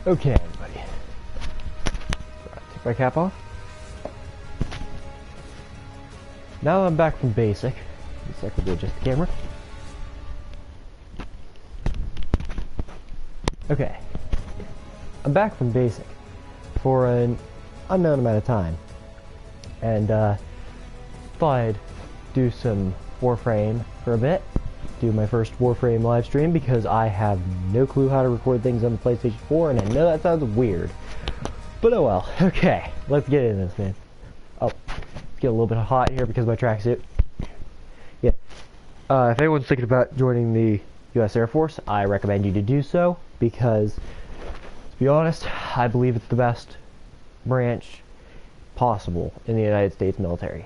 Okay, everybody. Take my cap off. Now that I'm back from basic, looks like we'll adjust the camera. Okay. I'm back from basic for an unknown amount of time. And thought I'd do some Warframe for a bit. Do my first Warframe live stream because I have no clue how to record things on the PlayStation 4, and I know that sounds weird. But oh well. Okay, let's get into this, man. Oh, it's getting a little bit hot here because of my tracksuit. Yeah. If anyone's thinking about joining the U.S. Air Force, I recommend you to do so because, to be honest, I believe it's the best branch possible in the United States military.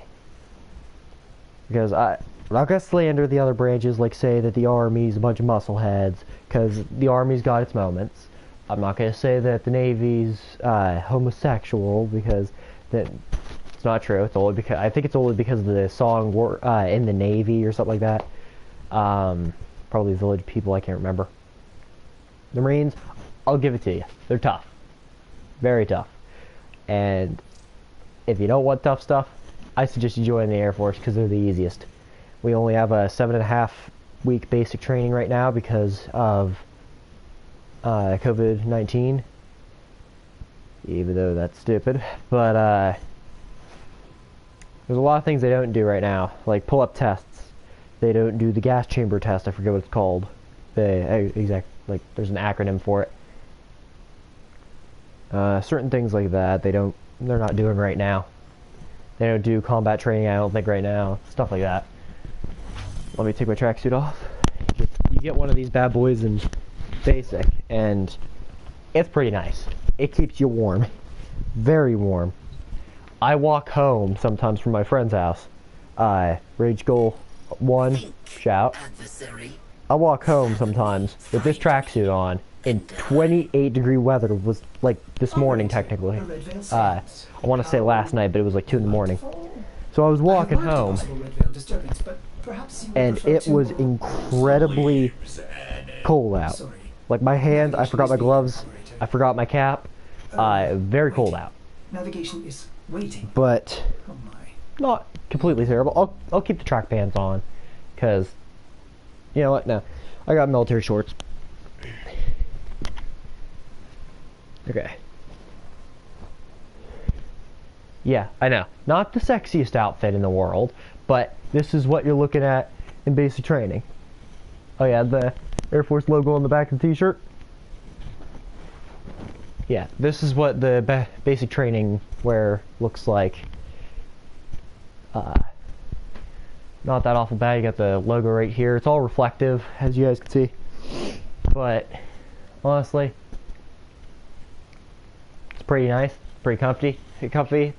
Because I'm not going to slander the other branches, like say that the Army's a bunch of muscleheads, because the Army's got its moments. I'm not going to say that the Navy's homosexual, because it's not true. It's only because I think it's only because of the song "In the Navy" or something like that. Probably Village People, I can't remember. The Marines, I'll give it to you. They're tough, very tough. And if you don't want tough stuff, I suggest you join the Air Force because they're the easiest. We only have a 7.5 week basic training right now because of COVID-19. Even though that's stupid. But there's a lot of things they don't do right now, like pull-up tests. They don't do the gas chamber test. I forget what it's called. There's an acronym for it. Certain things like that they're not doing right now. They don't do combat training, I don't think, right now. Stuff like that. Let me take my tracksuit off. You get one of these bad boys in basic, and it's pretty nice. It keeps you warm. Very warm. I walk home sometimes from my friend's house. Rage Goal 1, shout. I walk home sometimes with this tracksuit on in 28-degree weather. Was like this morning technically. I want to say last night, but it was like 2 in the morning. So I was walking home, and it was incredibly cold out. Like my hands, I forgot my gloves, I forgot my cap. Very cold out. Navigation is waiting. But not completely terrible. I'll keep the track pants on, cause you know what? No, I got military shorts. Okay. Yeah, I know. Not the sexiest outfit in the world, but this is what you're looking at in basic training. Oh yeah, the Air Force logo on the back of the t-shirt. Yeah, this is what the basic training wear looks like. Not that awful bad. You got the logo right here. It's all reflective, as you guys can see. But honestly, it's pretty nice, pretty comfy.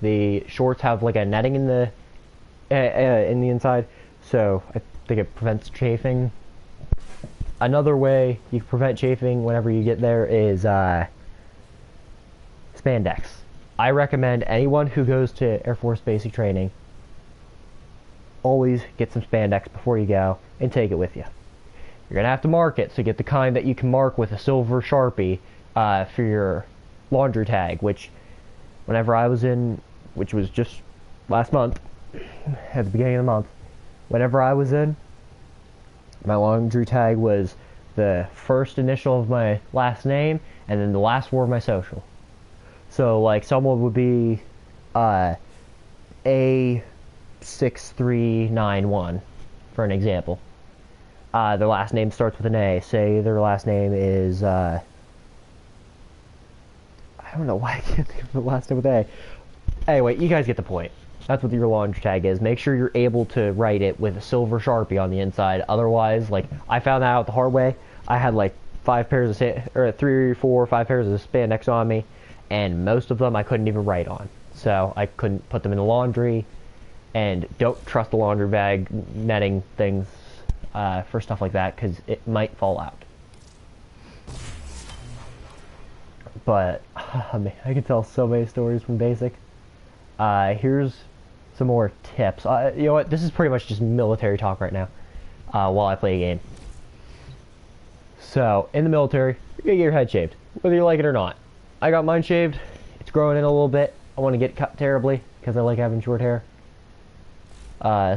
The shorts have like a netting in the inside, so I think it prevents chafing. Another way you can prevent chafing whenever you get there is spandex. I recommend anyone who goes to Air Force basic training always get some spandex before you go and take it with you. You're gonna have to mark it, so get the kind that you can mark with a silver Sharpie for your laundry tag, which whenever I was in, which was just last month, at the beginning of the month, whenever I was in, my laundry tag was the first initial of my last name and then the last 4 of my social. So like someone would be A6391 for an example. Their last name starts with an A. Say their last name is I don't know why I can't think of the last name with A. Anyway, you guys get the point. That's what your laundry tag is. Make sure you're able to write it with a silver Sharpie on the inside. Otherwise, like, I found that out the hard way. I had like 3 or 4 or 5 pairs of spandex on me, and most of them I couldn't even write on. So I couldn't put them in the laundry, and don't trust the laundry bag netting things for stuff like that, because it might fall out. But I mean, I can tell so many stories from basic. Here's some more tips. You know what? This is pretty much just military talk right now while I play a game. So, in the military, you're going to get your head shaved, whether you like it or not. I got mine shaved. It's growing in a little bit. I want to get cut terribly because I like having short hair.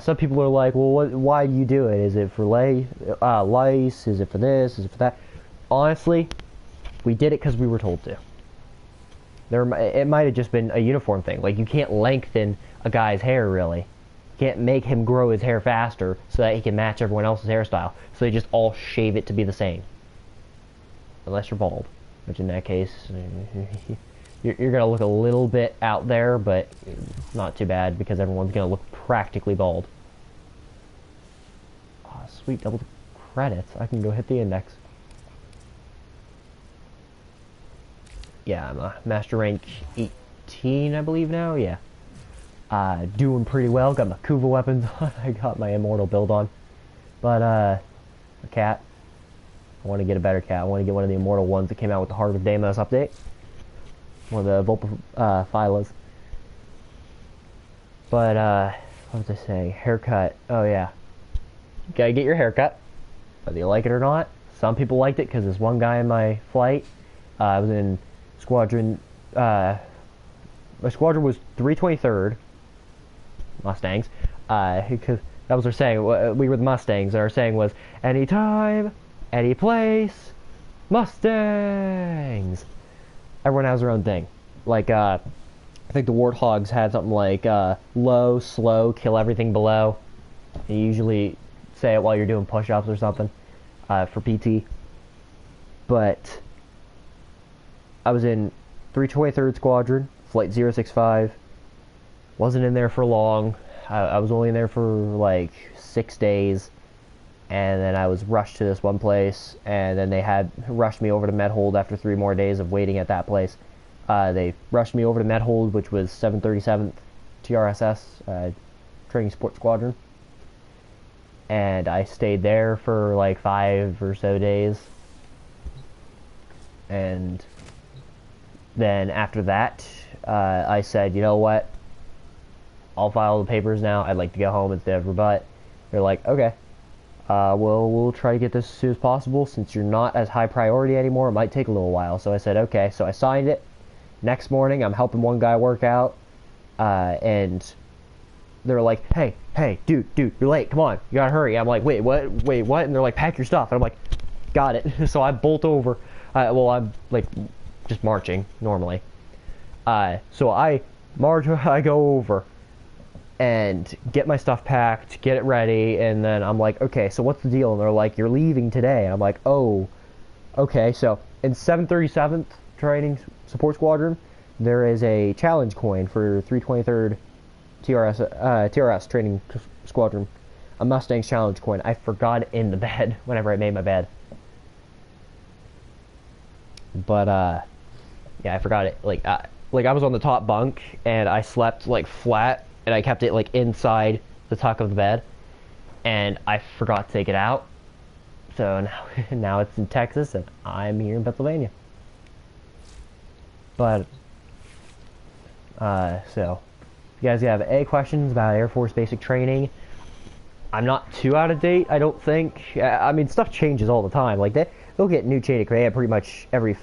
Some people are like, well, why do you do it? Is it for lice? Is it for this? Is it for that? Honestly, we did it because we were told to. It might have just been a uniform thing. Like, you can't lengthen a guy's hair, really. You can't make him grow his hair faster so that he can match everyone else's hairstyle. So they just all shave it to be the same. Unless you're bald. Which in that case, you're going to look a little bit out there, but not too bad because everyone's going to look practically bald. Oh, sweet, double credits. I can go hit the index. Yeah, I'm a master rank 18, I believe now. Yeah, doing pretty well. Got my Kuva weapons on. I got my immortal build on. But a cat. I want to get a better cat. I want to get one of the immortal ones that came out with the Heart of Deimos update. One of the Phylas. But what was I saying? Haircut. Oh yeah, you gotta get your haircut, whether you like it or not. Some people liked it because there's one guy in my flight. I was in squadron. My squadron was 323rd Mustangs. Because that was our saying. We were the Mustangs, and our saying was anytime, any place, Mustangs. Everyone has their own thing. Like I think the Warthogs had something like low, slow, kill everything below. You usually say it while you're doing push-ups or something for PT. But I was in 323rd Squadron, Flight 065. Wasn't in there for long. I was only in there for like 6 days. And then I was rushed to this one place. And then they had rushed me over to Medhold after 3 more days of waiting at that place. They rushed me over to Medhold, which was 737th TRSS, Training Support Squadron. And I stayed there for like 5 or so days. And then after that, I said, you know what? I'll file the papers now. I'd like to go home instead of rebut. They're like, okay. We'll try to get this as soon as possible. Since you're not as high priority anymore, it might take a little while. So I said, okay. So I signed it. Next morning, I'm helping one guy work out. And they're like, hey, dude, you're late. Come on. You gotta hurry. I'm like, wait, what? And they're like, pack your stuff. And I'm like, got it. So I bolt over. Well, I'm like just marching normally. So I go over and get my stuff packed, get it ready, and then I'm like, okay, so what's the deal? And they're like, you're leaving today. I'm like, oh, okay. So in 737th Training Support Squadron, there is a challenge coin for 323rd TRS Training Squadron, a Mustang's challenge coin. I forgot it in the bed whenever I made my bed. But yeah, I forgot it. Like I was on the top bunk and I slept like flat, and I kept it like inside the tuck of the bed, and I forgot to take it out. So now it's in Texas, and I'm here in Pennsylvania. But so if you guys have any questions about Air Force basic training, I'm not too out of date, I don't think. I mean, stuff changes all the time. Like they'll get new chain of command pretty much every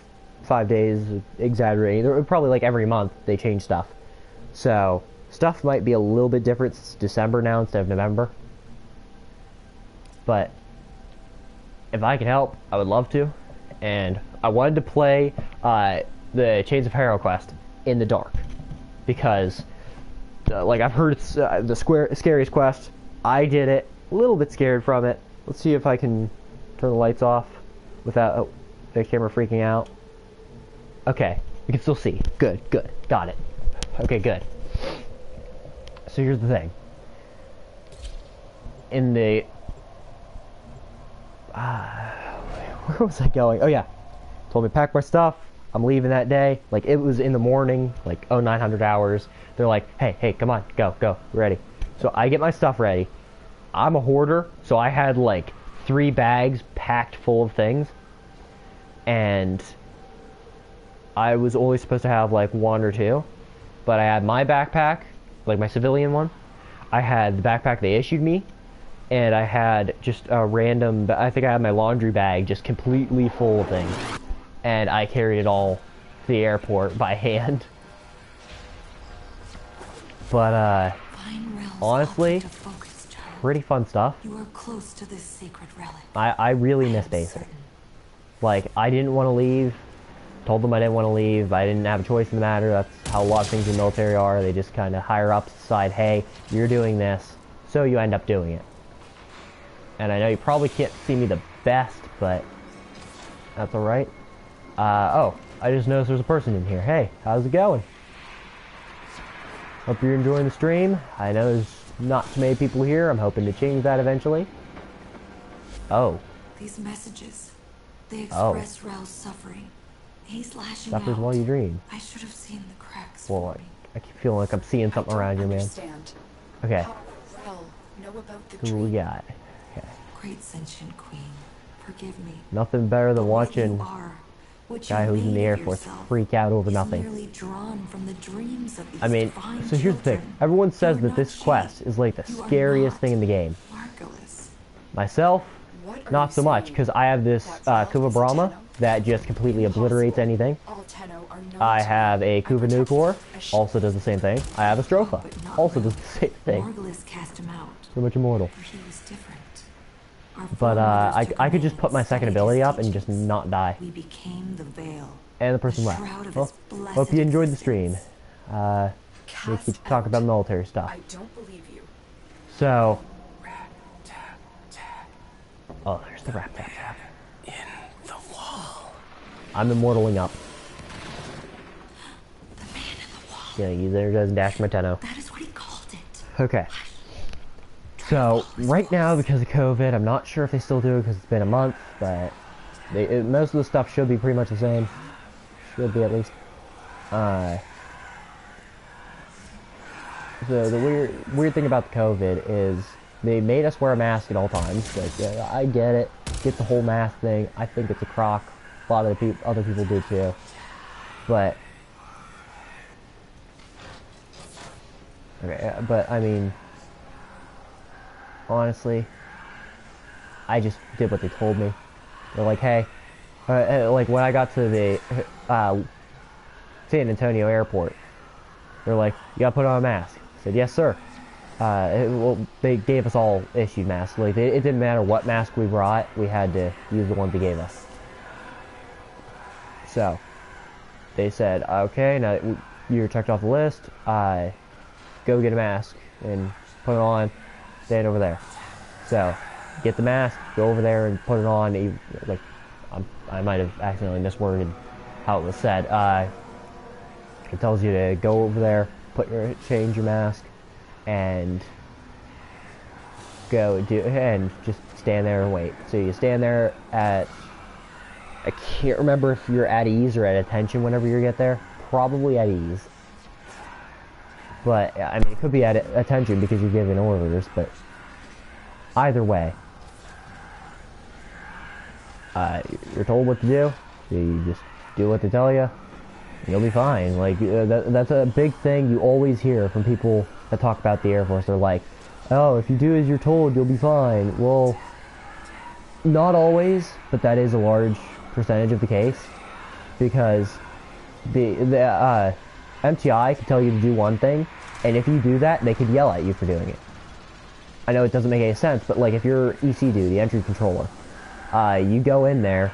5 days, exaggerating. They're probably like every month they change stuff. So stuff might be a little bit different. It's December now instead of November. But if I could help, I would love to. And I wanted to play the Chains of Hero quest in the dark, because like I've heard it's the scariest quest. I did it, a little bit scared from it. Let's see if I can turn the lights off without the camera freaking out. Okay, you can still see. Good, got it. Okay, good. So here's the thing. In the where was I going? Oh yeah, told me to pack my stuff. I'm leaving that day. Like, it was in the morning, like 0900 hours. They're like, hey, come on, go, we're ready. So I get my stuff ready. I'm a hoarder, so I had like 3 bags packed full of things, and I was only supposed to have like 1 or 2, but I had my backpack, like my civilian one. I had the backpack they issued me, and I had just a random, I think I had my laundry bag just completely full of things, and I carried it all the airport by hand. But honestly, pretty fun stuff. You are close to this sacred relic. I really miss basic. Like, I didn't want to leave. Told them I didn't want to leave. I didn't have a choice in the matter. That's how a lot of things in the military are. They just kind of higher ups decide, hey, you're doing this, so you end up doing it. And I know you probably can't see me the best, but that's alright. Oh, I just noticed there's a person in here. Hey, how's it going? Hope you're enjoying the stream. I know there's not too many people here. I'm hoping to change that eventually. Oh. These messages, they express Rao's suffering. He's lashing Suffers out. while you dream. I should have seen the cracks. Well, I keep feeling like I'm seeing something around you, man. Okay. Who we got? Okay. Great sentient queen, forgive me. Nothing better than watching a guy who's in the Air Force freak out over nothing. I mean, so here's the thing. Everyone says that this quest is like the scariest thing in the game. Myself, not so much, because I have this Kuva Brahma that just completely obliterates anything. I have a Kuva Nukor, also does the same thing. I have a Stropha, also does the same thing. Pretty much immortal. But I could just put my second ability up and just not die. And the person left. Well, hope you enjoyed the stream. We keep talking about military stuff. So, oh, there's the rap tap tap. In the wall. I'm immortaling up. The man in the wall. Yeah, there goes Dash Mateno. That is what he called it. Okay. So, right now, because of COVID, I'm not sure if they still do it because it's been a month, but most of the stuff should be pretty much the same. Should be, at least. So, the weird thing about the COVID is they made us wear a mask at all times. Like, I get it. Get the whole mask thing. I think it's a crock. A lot of other people do too. But... okay, but, I mean... honestly, I just did what they told me. They're like, hey, like when I got to the San Antonio airport, they're like, you gotta put on a mask. I said, yes, sir. Well, they gave us all issued masks. Like, it didn't matter what mask we brought, we had to use the ones they gave us. So, they said, okay, now you're checked off the list, go get a mask and put it on. Stand over there. So, get the mask, go over there and put it on. Like, I might have accidentally misworded how it was said. It tells you to go over there, change your mask, and go and just stand there and wait. So you stand there at, I can't remember if you're at ease or at attention whenever you get there. Probably at ease. But, I mean, it could be at attention because you're giving orders, but either way, you're told what to do, you just do what they tell you, and you'll be fine. Like, that's a big thing you always hear from people that talk about the Air Force. They're like, oh, if you do as you're told, you'll be fine. Well, not always, but that is a large percentage of the case, because the MTI can tell you to do one thing, and if you do that, they could yell at you for doing it. I know it doesn't make any sense, but like if you're EC2, the entry controller, you go in there,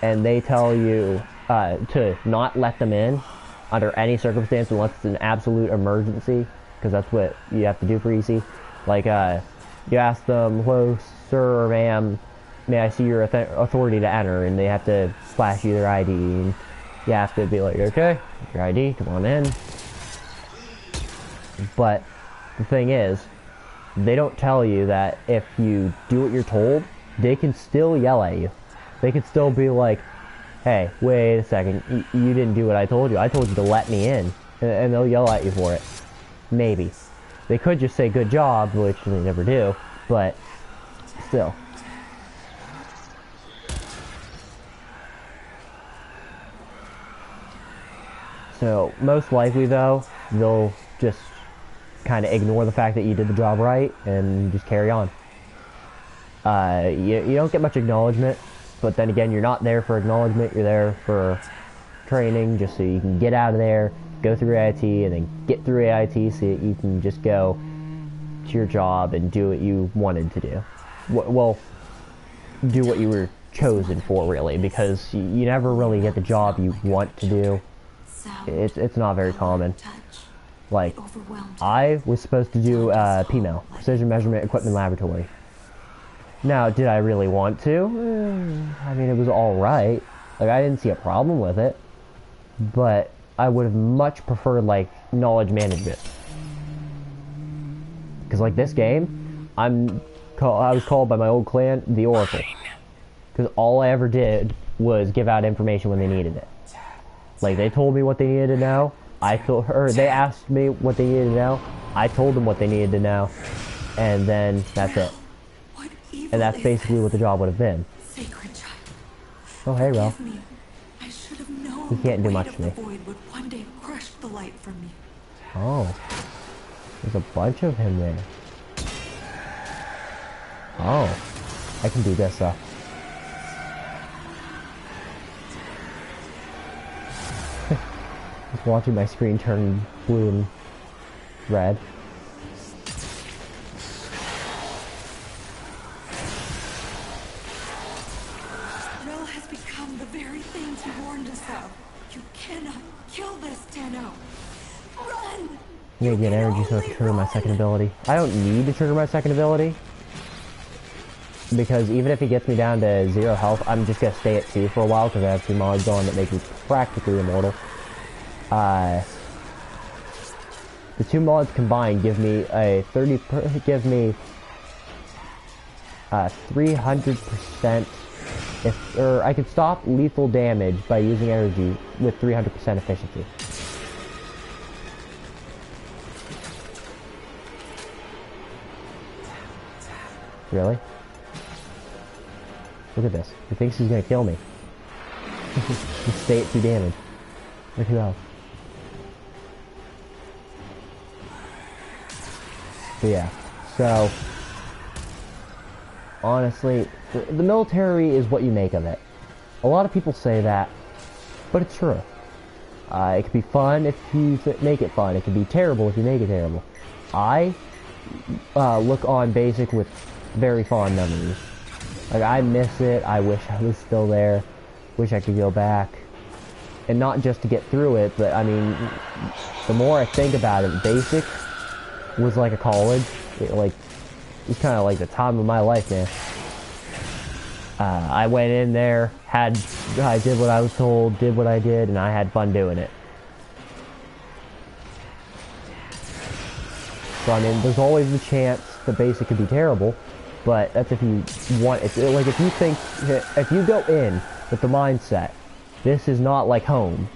and they tell you to not let them in under any circumstance unless it's an absolute emergency, because that's what you have to do for EC. Like, you ask them, hello, sir or ma'am, may I see your authority to enter, and they have to flash you their ID, and you have to be like, okay, your ID, come on in. But the thing is, they don't tell you that if you do what you're told, they can still yell at you. They can still be like, hey, wait a second, you didn't do what I told you. I told you to let me in. And they'll yell at you for it. Maybe. They could just say good job, which they never do, but still. So, most likely though, they'll just kind of ignore the fact that you did the job right and just carry on. You don't get much acknowledgement, but then again, you're not there for acknowledgement, you're there for training just so you can get out of there, go through AIT, and then get through AIT so that you can just go to your job and do what you wanted to do. Well, do what you were chosen for, really, because you never really get the job you want to do. It's not very common. Like, I was supposed to do PMEL, Precision Measurement Equipment Laboratory. Now, did I really want to? I mean, it was alright. Like, I didn't see a problem with it. But I would have much preferred, like, knowledge management. Because, like, this game, I was called by my old clan the Oracle. Because all I ever did was give out information when they needed it. Like, they told me what they needed to know. They asked me what they needed to know. I told them what they needed to know. And then, that's it. And that's basically what the job would have been. Oh, hey, Ralph. He can't do much to me. Oh. There's a bunch of him there. Oh. I can do this, though. Just watching my screen turn blue and red. Rel has become the very things he warned us of. You cannot kill this, Tenno. Run! I'm gonna get energy so I can trigger my second ability. I don't need to trigger my second ability. Because even if he gets me down to 0 health, I'm just gonna stay at 2 for a while because I have 2 mods on that make me practically immortal. The 2 mods combined give me a 300% or I could stop lethal damage by using energy with 300% efficiency. Really? Look at this. He thinks he's gonna kill me. Just stay at 2 damage. Or 2 health. But yeah. So, honestly, the military is what you make of it. A lot of people say that, but it's true. It could be fun if you make it fun. It could be terrible if you make it terrible. I look on Basic with very fond memories. Like, I miss it. I wish I was still there. Wish I could go back. And not just to get through it, but I mean, the more I think about it, Basic was like a college. It was kind of like the time of my life, man. I went in there, I did what I was told, did what I did, and I had fun doing it. So I mean, there's always the chance that Basic could be terrible, but that's if you want it. Like, if you go in with the mindset, this is not like home,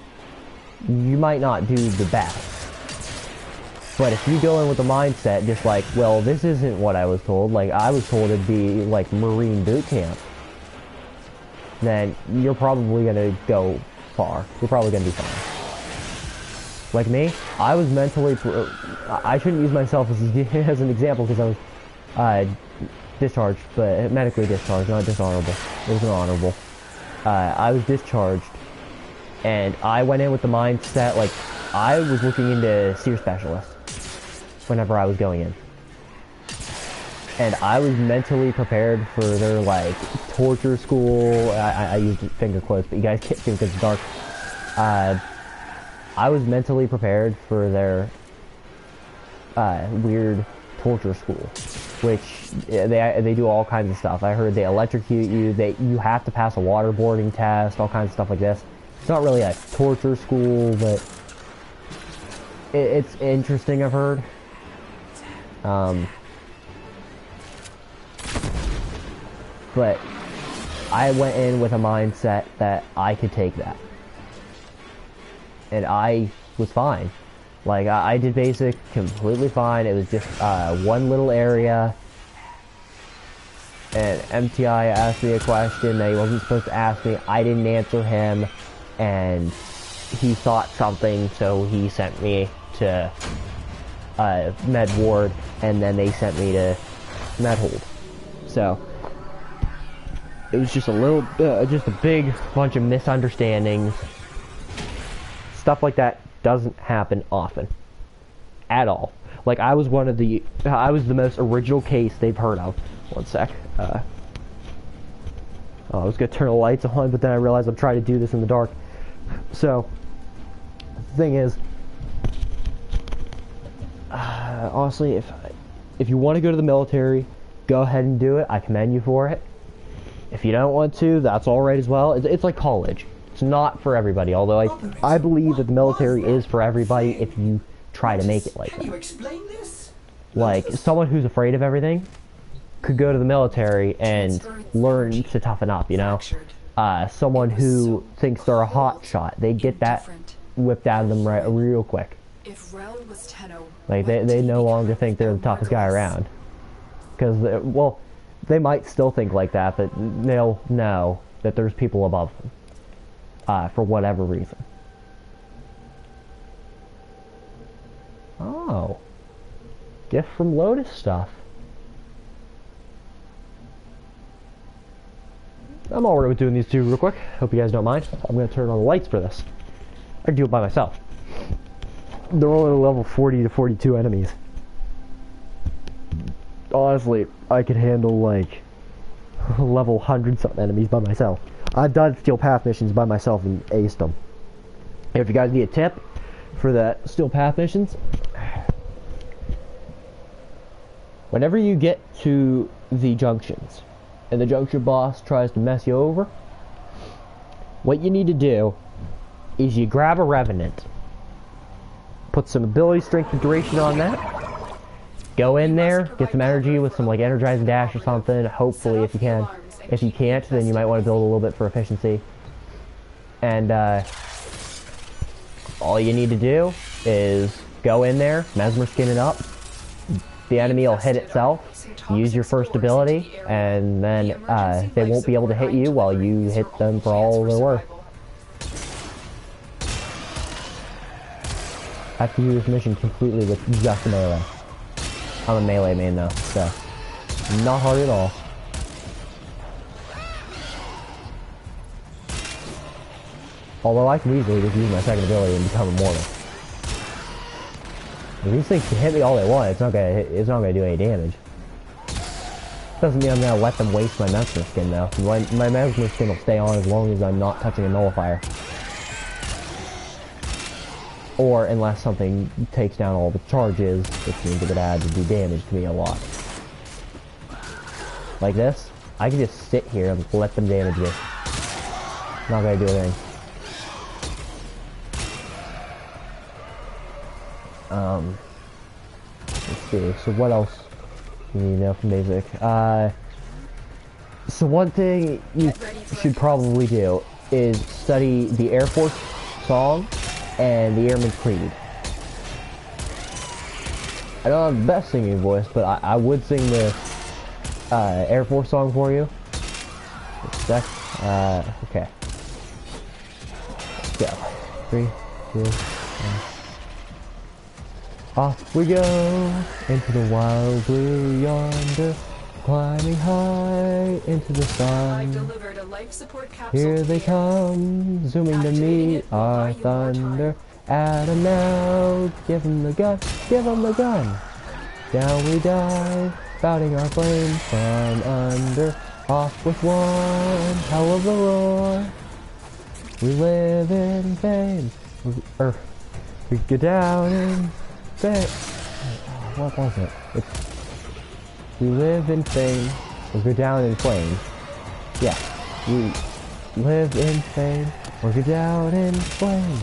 you might not do the best. But if you go in with the mindset just like, well, this isn't what I was told, like, I was told it'd be like Marine boot camp, then you're probably gonna go far. You're probably gonna be fine. Like me, I was mentally, I shouldn't use myself as an example because I was discharged, but medically discharged, not dishonorable. It was an honorable. I was discharged, and I went in with the mindset, like, I was looking into seer specialists whenever I was going in. And I was mentally prepared for their, like, torture school. I used finger quotes, but you guys can't see because it's dark. I was mentally prepared for their weird torture school, which they do all kinds of stuff. I heard they electrocute you, you have to pass a waterboarding test, all kinds of stuff like this. It's not really a torture school, but it's interesting, I've heard. But I went in with a mindset that I could take that. And I was fine. Like, I did Basic completely fine. It was just one little area. And MTI asked me a question that he wasn't supposed to ask me. I didn't answer him. And he thought something, so he sent me to Med Ward. And then they sent me to Med Hold. So it was just a little, just a big bunch of misunderstandings. stuff like that doesn't happen often. At all. Like, I was the most original case they've heard of. One sec. I was gonna turn the lights on, but then I realized I'm trying to do this in the dark. So, the thing is, honestly, if you want to go to the military, go ahead and do it. I commend you for it. If you don't want to, that's alright as well. It's like college. It's not for everybody, although I believe that the military is for everybody if you try to make it like that. Can you explain this? Like, someone who's afraid of everything could go to the military and learn to toughen up, you know? Someone who thinks they're a hot shot, they get that whipped out of them real quick. Like, they no longer think they're the toughest guy around. Because, well, they might still think like that, but they'll know that there's people above them. For whatever reason. Oh. Gift from Lotus stuff. I'm alright with doing these two real quick. Hope you guys don't mind. I'm going to turn on the lights for this. I can do it by myself. They're only level 40 to 42 enemies. Honestly, I could handle like level 100-something enemies by myself. I've done Steel Path missions by myself and aced them. If you guys need a tip for the Steel Path missions, whenever you get to the junctions and the junction boss tries to mess you over, what you need to do is you grab a Revenant, put some ability, strength, and duration on that, go in there, get some energy with some like energizing dash or something, hopefully if you can. If you can't, then you might want to build a little bit for efficiency. And all you need to do is go in there, mesmer skin it up, the enemy will hit itself, use your first ability, and then they won't be able to hit you while you hit them for all they're worth. I have to do this mission completely with just melee. I'm a melee main though, so not hard at all. Although I can easily just use my second ability and become immortal. These things can hit me all they want. It's not gonna do any damage. Doesn't mean I'm gonna let them waste my mesmer skin though. My mesmer skin will stay on as long as I'm not touching a nullifier. Or unless something takes down all the charges, which means it would add to do damage to me a lot. Like this, I can just sit here and let them damage me. Not gonna do anything. Let's see, so what else do you need to know from basic? So one thing you should probably do is study the Air Force song and the Airman's Creed. I don't have the best singing voice, but I would sing the Air Force song for you. Just a sec. Okay. Let's go. 3, 2, 1. Off we go into the wild blue yonder, climbing high into the sun. Here they come, zooming to meet our thunder. At 'em now, give 'em the gun, give 'em the gun. Down we dive, spouting our flames from under. Off with one hell of a roar. We live in fame, we get down in fame. What was it? We live in fame, or go down in flames. Yeah, we live in fame, or go down in flames.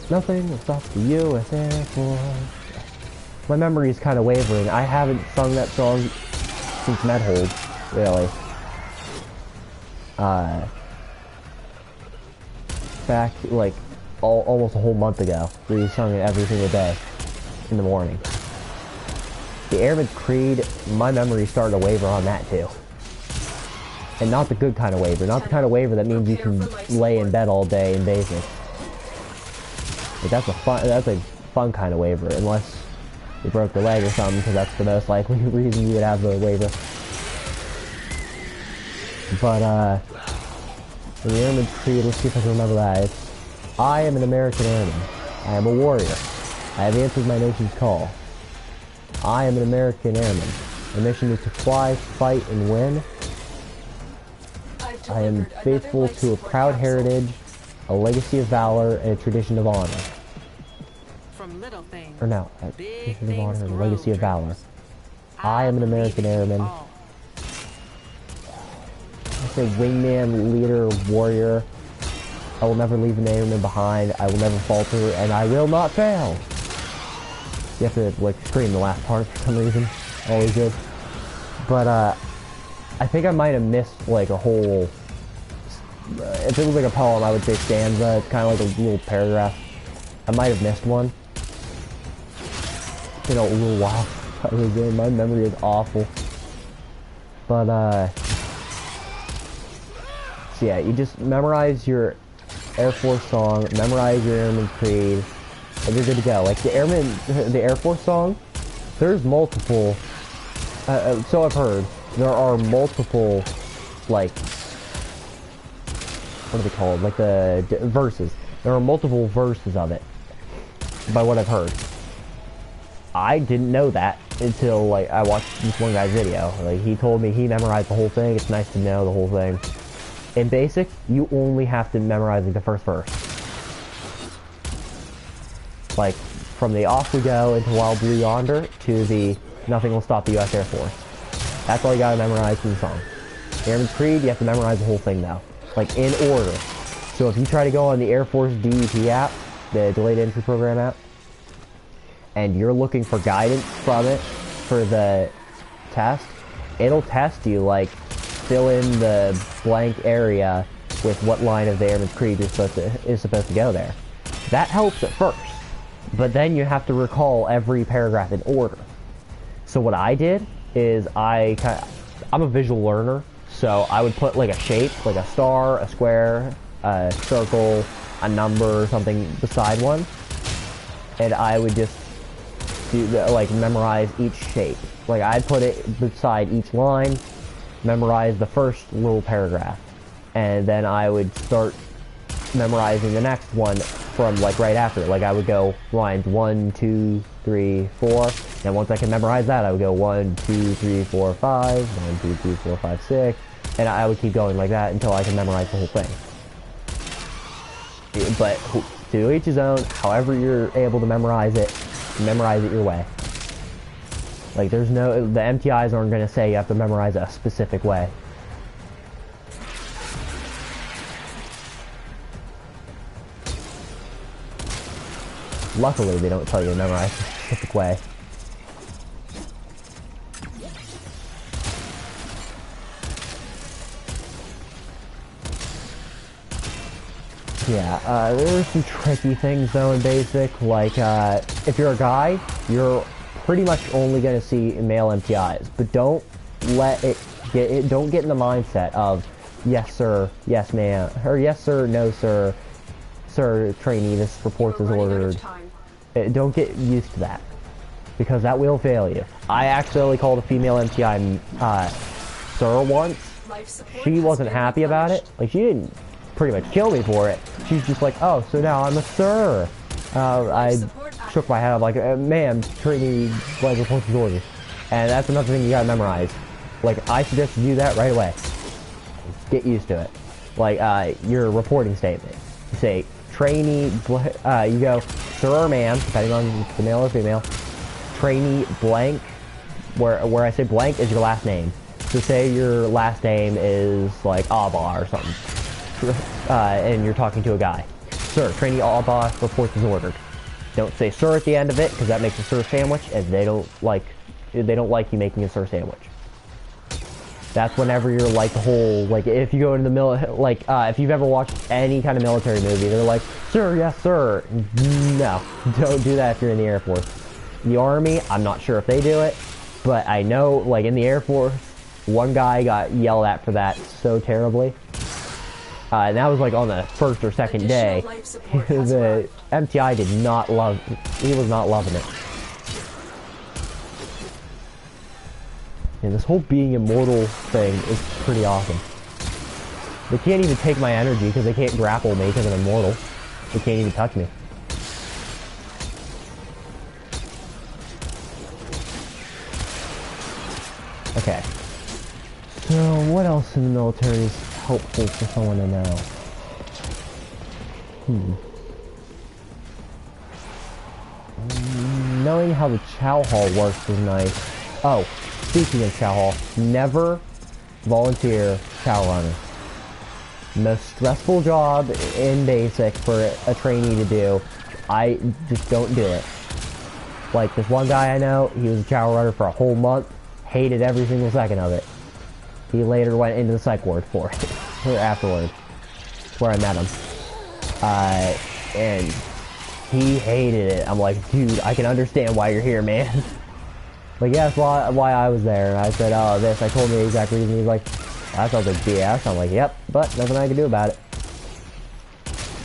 Nothing will stop the U.S. Air Force. My memory is kind of wavering. I haven't sung that song since Medhold, really. Back, like, almost a whole month ago. We sung it every single day in the morning. The Airman's Creed, my memory started to waver on that too. And not the good kind of waver. Not the kind of waver that means you can lay in bed all day in basic. But that's a fun kind of waver, unless you broke the leg or something, because that's the most likely reason you would have the waver. But the Airman's Creed, let's see if I can remember that. It's I am an American airman. I am a warrior. I have answered my nation's call. I am an American airman. My mission is to fly, fight, and win. I am faithful to a proud heritage, a legacy of valor, and a tradition of honor. From little things, Or no, a big tradition of honor things and a grow, legacy of valor. dreamers. I am an American airman. All. I say wingman, leader, warrior. I will never leave an airman behind. I will never falter, and I will not fail. You have to like scream the last part for some reason. Always good. But I think I might have missed like a whole. If it was like a poem, I would say stanza. It's kind of like a little paragraph. I might have missed one. It's been a little while. I was in. My memory is awful. But so yeah, you just memorize your Air Force song, memorize your Airman's Creed, and you're good to go. Like the Air Force song, there's multiple, so I've heard, there are multiple, like, what are they called? Like the verses. There are multiple verses of it, by what I've heard. I didn't know that until, like, I watched this one guy's video. Like, he told me he memorized the whole thing. It's nice to know the whole thing. In basic, you only have to memorize like the first verse. Like, from the off we go into Wild Blue Yonder to the nothing will stop the U.S. Air Force. That's all you gotta memorize from the song. Airman's Creed, you have to memorize the whole thing though. Like, in order. So if you try to go on the Air Force DEP app, the Delayed Entry Program app, and you're looking for guidance from it for the test, it'll test you like, fill in the blank area with what line of the Airman's Creed is supposed to go there. That helps at first, but then you have to recall every paragraph in order. So what I did is I'm a visual learner, so I would put like a shape, like a star, a square, a circle, a number, or something beside one, and I would just do like memorize each shape. Like I'd put it beside each line, memorize the first little paragraph, and then I would start memorizing the next one from like right after it. Like I would go lines 1, 2, 3, 4, and once I can memorize that, I would go 1, 2, 3, 4, 5, 1, 2, 3, 4, 5, 6, and I would keep going like that until I can memorize the whole thing. But to each his own. However you're able to memorize it your way. Like the MTIs aren't going to say you have to memorize it a specific way. Luckily, they don't tell you to memorize a specific way. Yeah, there are some tricky things though in basic, like if you're a guy, you're pretty much only going to see male MTIs, but don't get in the mindset of yes sir, yes ma'am, or yes sir, no sir, sir trainee, this report is ordered. Don't get used to that, because that will fail you. I accidentally called a female MTI sir once. She wasn't happy about it. Like, she didn't pretty much kill me for it. She's just like, oh, so now I'm a sir. I shook my head. I'm like, ma'am, trainee, like, reports is ordered. And that's another thing you gotta memorize. Like, I suggest you do that right away. Get used to it. Like, your reporting statement. You say, trainee, you go, sir or ma'am, depending on if it's male or female, trainee blank, where I say blank is your last name. So say your last name is, like, Abba or something. And you're talking to a guy. Sir, trainee Abba, reports is ordered. Don't say sir at the end of it, because that makes a sir sandwich, and they don't like you making a sir sandwich. That's whenever you're like the whole, like, if you go into the if you've ever watched any kind of military movie, they're like, sir, yes sir. No, don't do that if you're in the Air Force. The Army, I'm not sure if they do it, but I know, like, in the Air Force, one guy got yelled at for that so terribly. And that was like on the first or second day. The MTI did not love, he was not loving it. And this whole being immortal thing is pretty awesome. They can't even take my energy because they can't grapple me because I'm immortal. They can't even touch me. Okay. So, what else in the military is helpful for someone to know? Knowing how the chow hall works is nice. Oh, speaking of chow hall, never volunteer chow runner. Most stressful job in basic for a trainee to do. I just don't do it. Like this one guy I know, he was a chow runner for a whole month, hated every single second of it. He later went into the psych ward for it, or afterwards. That's where I met him. And he hated it. I'm like, dude, I can understand why you're here, man. Like, yeah, that's why I was there. And I said, oh, this. I told him the exact reason. He's like, that sounds like BS. I'm like, yep, but nothing I can do about it.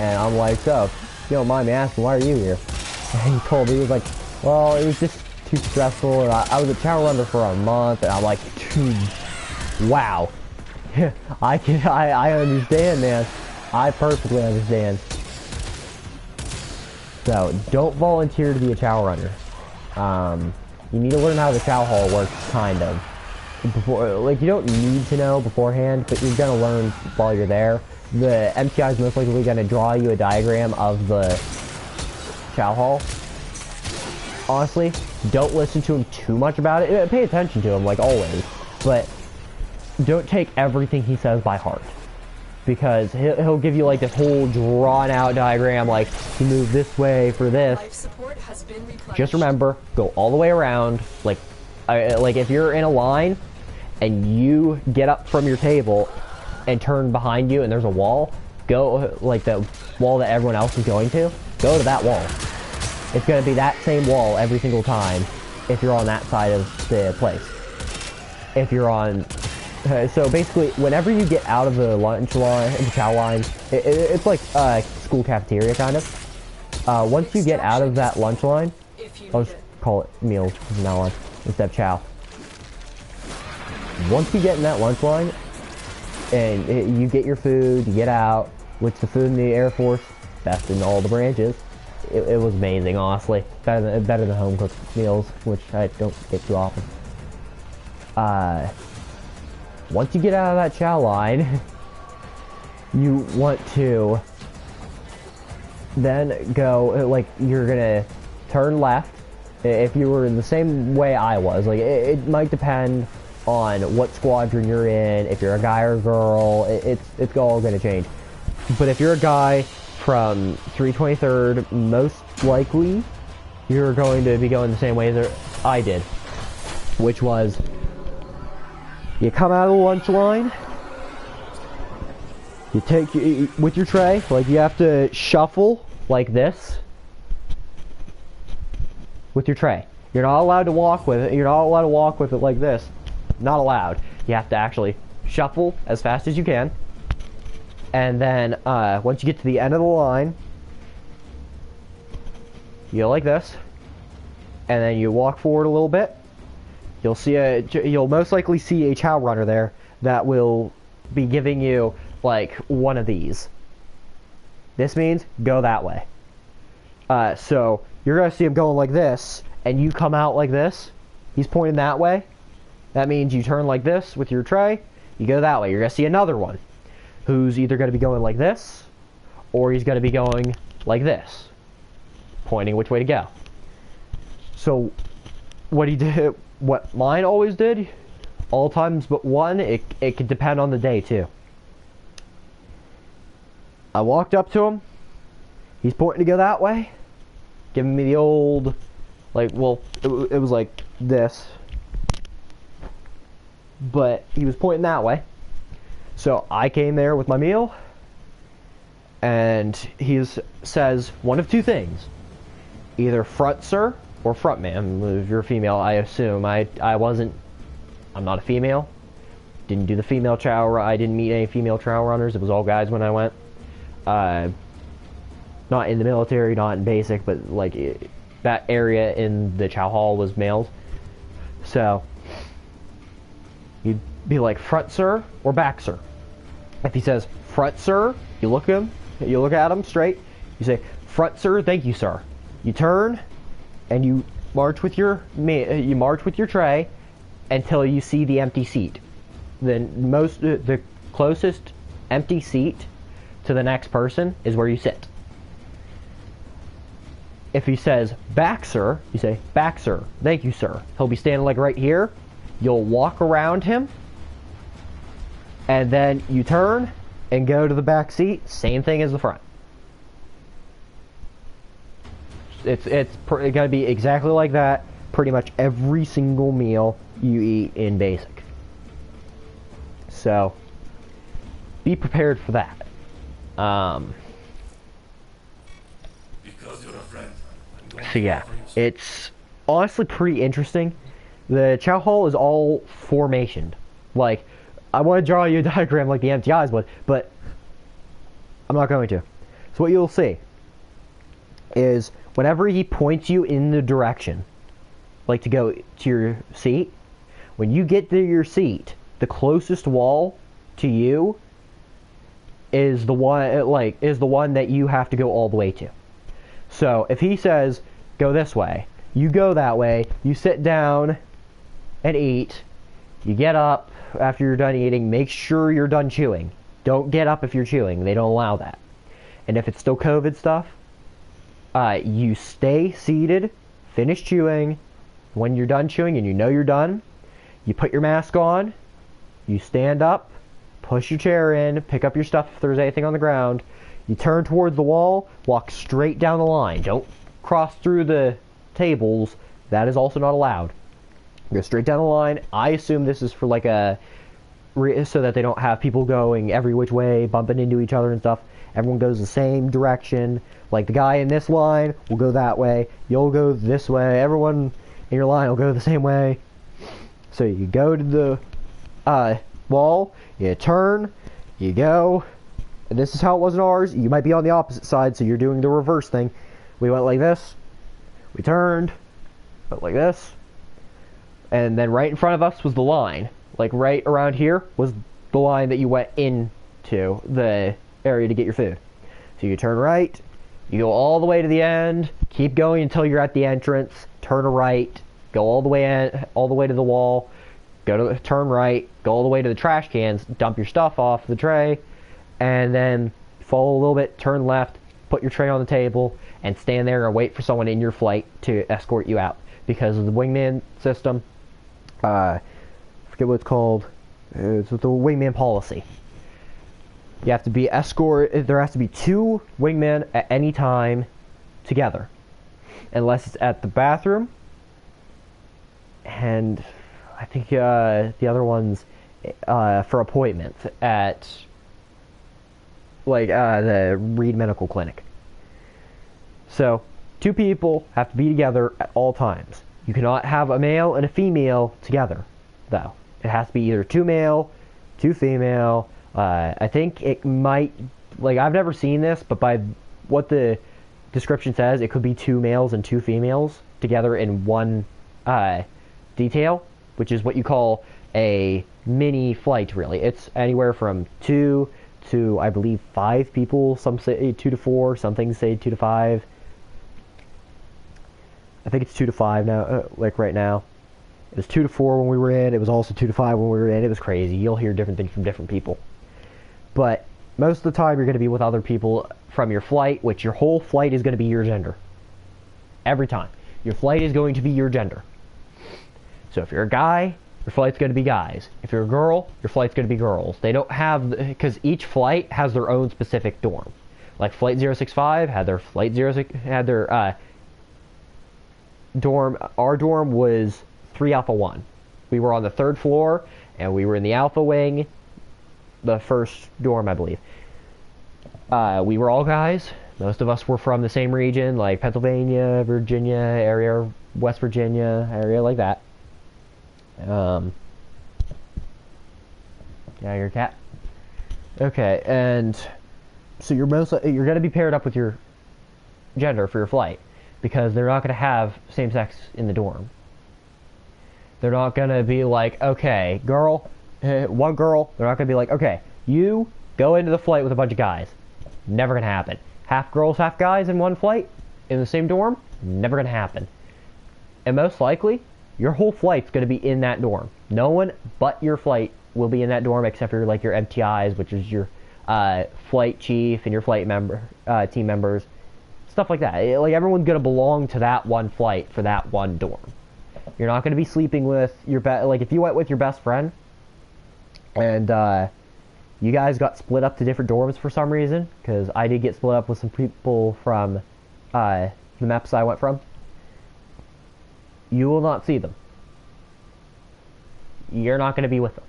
And I'm like, so, if you don't mind me asking, why are you here? And he told me, he was like, well, it was just too stressful. And I was a chow runner for a month. And I'm like, dude, wow. I understand, man. I perfectly understand. So, don't volunteer to be a chow runner. You need to learn how the chow hall works, kind of. Before, like, you don't need to know beforehand, but you're gonna learn while you're there. The MTI is most likely gonna draw you a diagram of the chow hall. Honestly, don't listen to him too much about it. Pay attention to him, like always, but don't take everything he says by heart. Because he'll give you like this whole drawn out diagram, like you move this way for this. Life support has been replenished. Just remember, go all the way around. Like if you're in a line and you get up from your table and turn behind you and there's a wall, go like the wall that everyone else is going to, go to that wall. It's going to be that same wall every single time if you're on that side of the place. If you're on... so basically, whenever you get out of the lunch line, the chow line, it's like school cafeteria kind of. Once you get out of that lunch line, I'll just call it meals from now on instead of chow. Once you get in that lunch line and you get your food, you get out, which the food in the Air Force, best in all the branches. It was amazing, honestly. Better than home cooked meals, which I don't get too often. Once you get out of that chow line, you want to then go, like, you're gonna turn left. If you were in the same way I was, like, it might depend on what squadron you're in, if you're a guy or a girl, it's all gonna change. But if you're a guy from 323rd, most likely, you're going to be going the same way that I did, which was, you come out of the lunch line, you take, with your tray, like you have to shuffle like this with your tray. You're not allowed to walk with it, like this. Not allowed. You have to actually shuffle as fast as you can. And then, once you get to the end of the line, you go like this. And then you walk forward a little bit. You'll most likely see a chow runner there that will be giving you like one of these. This means go that way. So you're gonna see him going like this, and you come out like this. He's pointing that way. That means you turn like this with your tray. You go that way. You're gonna see another one, who's either gonna be going like this, or he's gonna be going like this, pointing which way to go. So what he did. What mine always did, all times but one, it could depend on the day too. I walked up to him, he's pointing to go that way, giving me the old, like, well, it was like this, but he was pointing that way. So I came there with my meal, and he says one of two things, either front sir, or front man. If you're a female, I assume. I'm not a female. Didn't do the female chow. I didn't meet any female chow runners. It was all guys when I went. Not in the military, not in basic, but like that area in the chow hall was males. So you'd be like front sir or back sir. If he says front sir, you look at him straight. You say, "Front, sir. Thank you, sir." You turn, and you march with your tray until you see the empty seat. Then the closest empty seat to the next person is where you sit. If he says, "Back, sir," you say, "Back, sir. Thank you, sir." He'll be standing like right here. You'll walk around him, and then you turn and go to the back seat. Same thing as the front. It's going to be exactly like that pretty much every single meal you eat in basic. So be prepared for that. Because you're a friend. So yeah, it's honestly pretty interesting. The chow hall is all formationed. Like, I want to draw you a diagram like the MTIs would, but I'm not going to. So what you'll see is whenever he points you in the direction, like to go to your seat, when you get to your seat, the closest wall to you is the one that you have to go all the way to. So if he says go this way, you go that way, you sit down and eat, you get up after you're done eating, make sure you're done chewing. Don't get up if you're chewing, they don't allow that. And if it's still COVID stuff, you stay seated, finish chewing. When you're done chewing and you know you're done, you put your mask on, you stand up, push your chair in, pick up your stuff if there's anything on the ground, you turn towards the wall, walk straight down the line. Don't cross through the tables, that is also not allowed. Go straight down the line. I assume this is for like so that they don't have people going every which way, bumping into each other and stuff. Everyone goes the same direction. Like the guy in this line will go that way, you'll go this way, everyone in your line will go the same way. So you go to the wall, you turn, you go, and this is how it was in ours. You might be on the opposite side, so you're doing the reverse thing. We went like this, we turned, went like this, and then right in front of us was the line. Like right around here was the line that you went into the area to get your food. So you turn right, you go all the way to the end, keep going until you're at the entrance, turn right, go all the way to the wall, turn right, go all the way to the trash cans, dump your stuff off the tray, and then follow a little bit, turn left, put your tray on the table, and stand there and wait for someone in your flight to escort you out. Because of the wingman system, I forget what it's called, it's the wingman policy. You have to be there has to be 2 wingmen at any time together. Unless it's at the bathroom, and I think the other one's for appointments at the Reed Medical Clinic. So 2 people have to be together at all times. You cannot have a male and a female together, though. It has to be either 2 male, 2 female. I think it might, I've never seen this, but by what the description says, it could be 2 males and 2 females together in one detail, which is what you call a mini flight, really. It's anywhere from 2 to, I believe, 5 people. Some say 2 to 4, some things say 2 to 5. I think it's 2 to 5 now, right now. It was 2 to 4 when we were in. It was also 2 to 5 when we were in. It was crazy. You'll hear different things from different people. But most of the time, you're going to be with other people from your flight, which your whole flight is going to be your gender. Every time. Your flight is going to be your gender. So if you're a guy, your flight's going to be guys. If you're a girl, your flight's going to be girls. They don't have, because each flight has their own specific dorm. Like Flight 065 had their dorm. Our dorm was 3 Alpha 1. We were on the 3rd floor, and we were in the Alpha wing, the first dorm, I believe. We were all guys. Most of us were from the same region, like Pennsylvania, Virginia area, West Virginia area, like that. Yeah, your cat. Okay, and so you're going to be paired up with your gender for your flight, because they're not going to have same sex in the dorm. They're not going to be like, okay, girl, one girl. They're not going to be like, okay, you go into the flight with a bunch of guys. Never going to happen. half girls, half guys in one flight in the same dorm, never gonna happen. And most likely, your whole flight's gonna be in that dorm. No one but your flight will be in that dorm except for like your MTIs, which is your flight chief and your flight member, team members, stuff like that. Like everyone's gonna belong to that one flight for that one dorm. You're not gonna be sleeping with your like if you went with your best friend and you guys got split up to different dorms for some reason, because I did get split up with some people from the MEPS I went from. You will not see them. You're not going to be with them.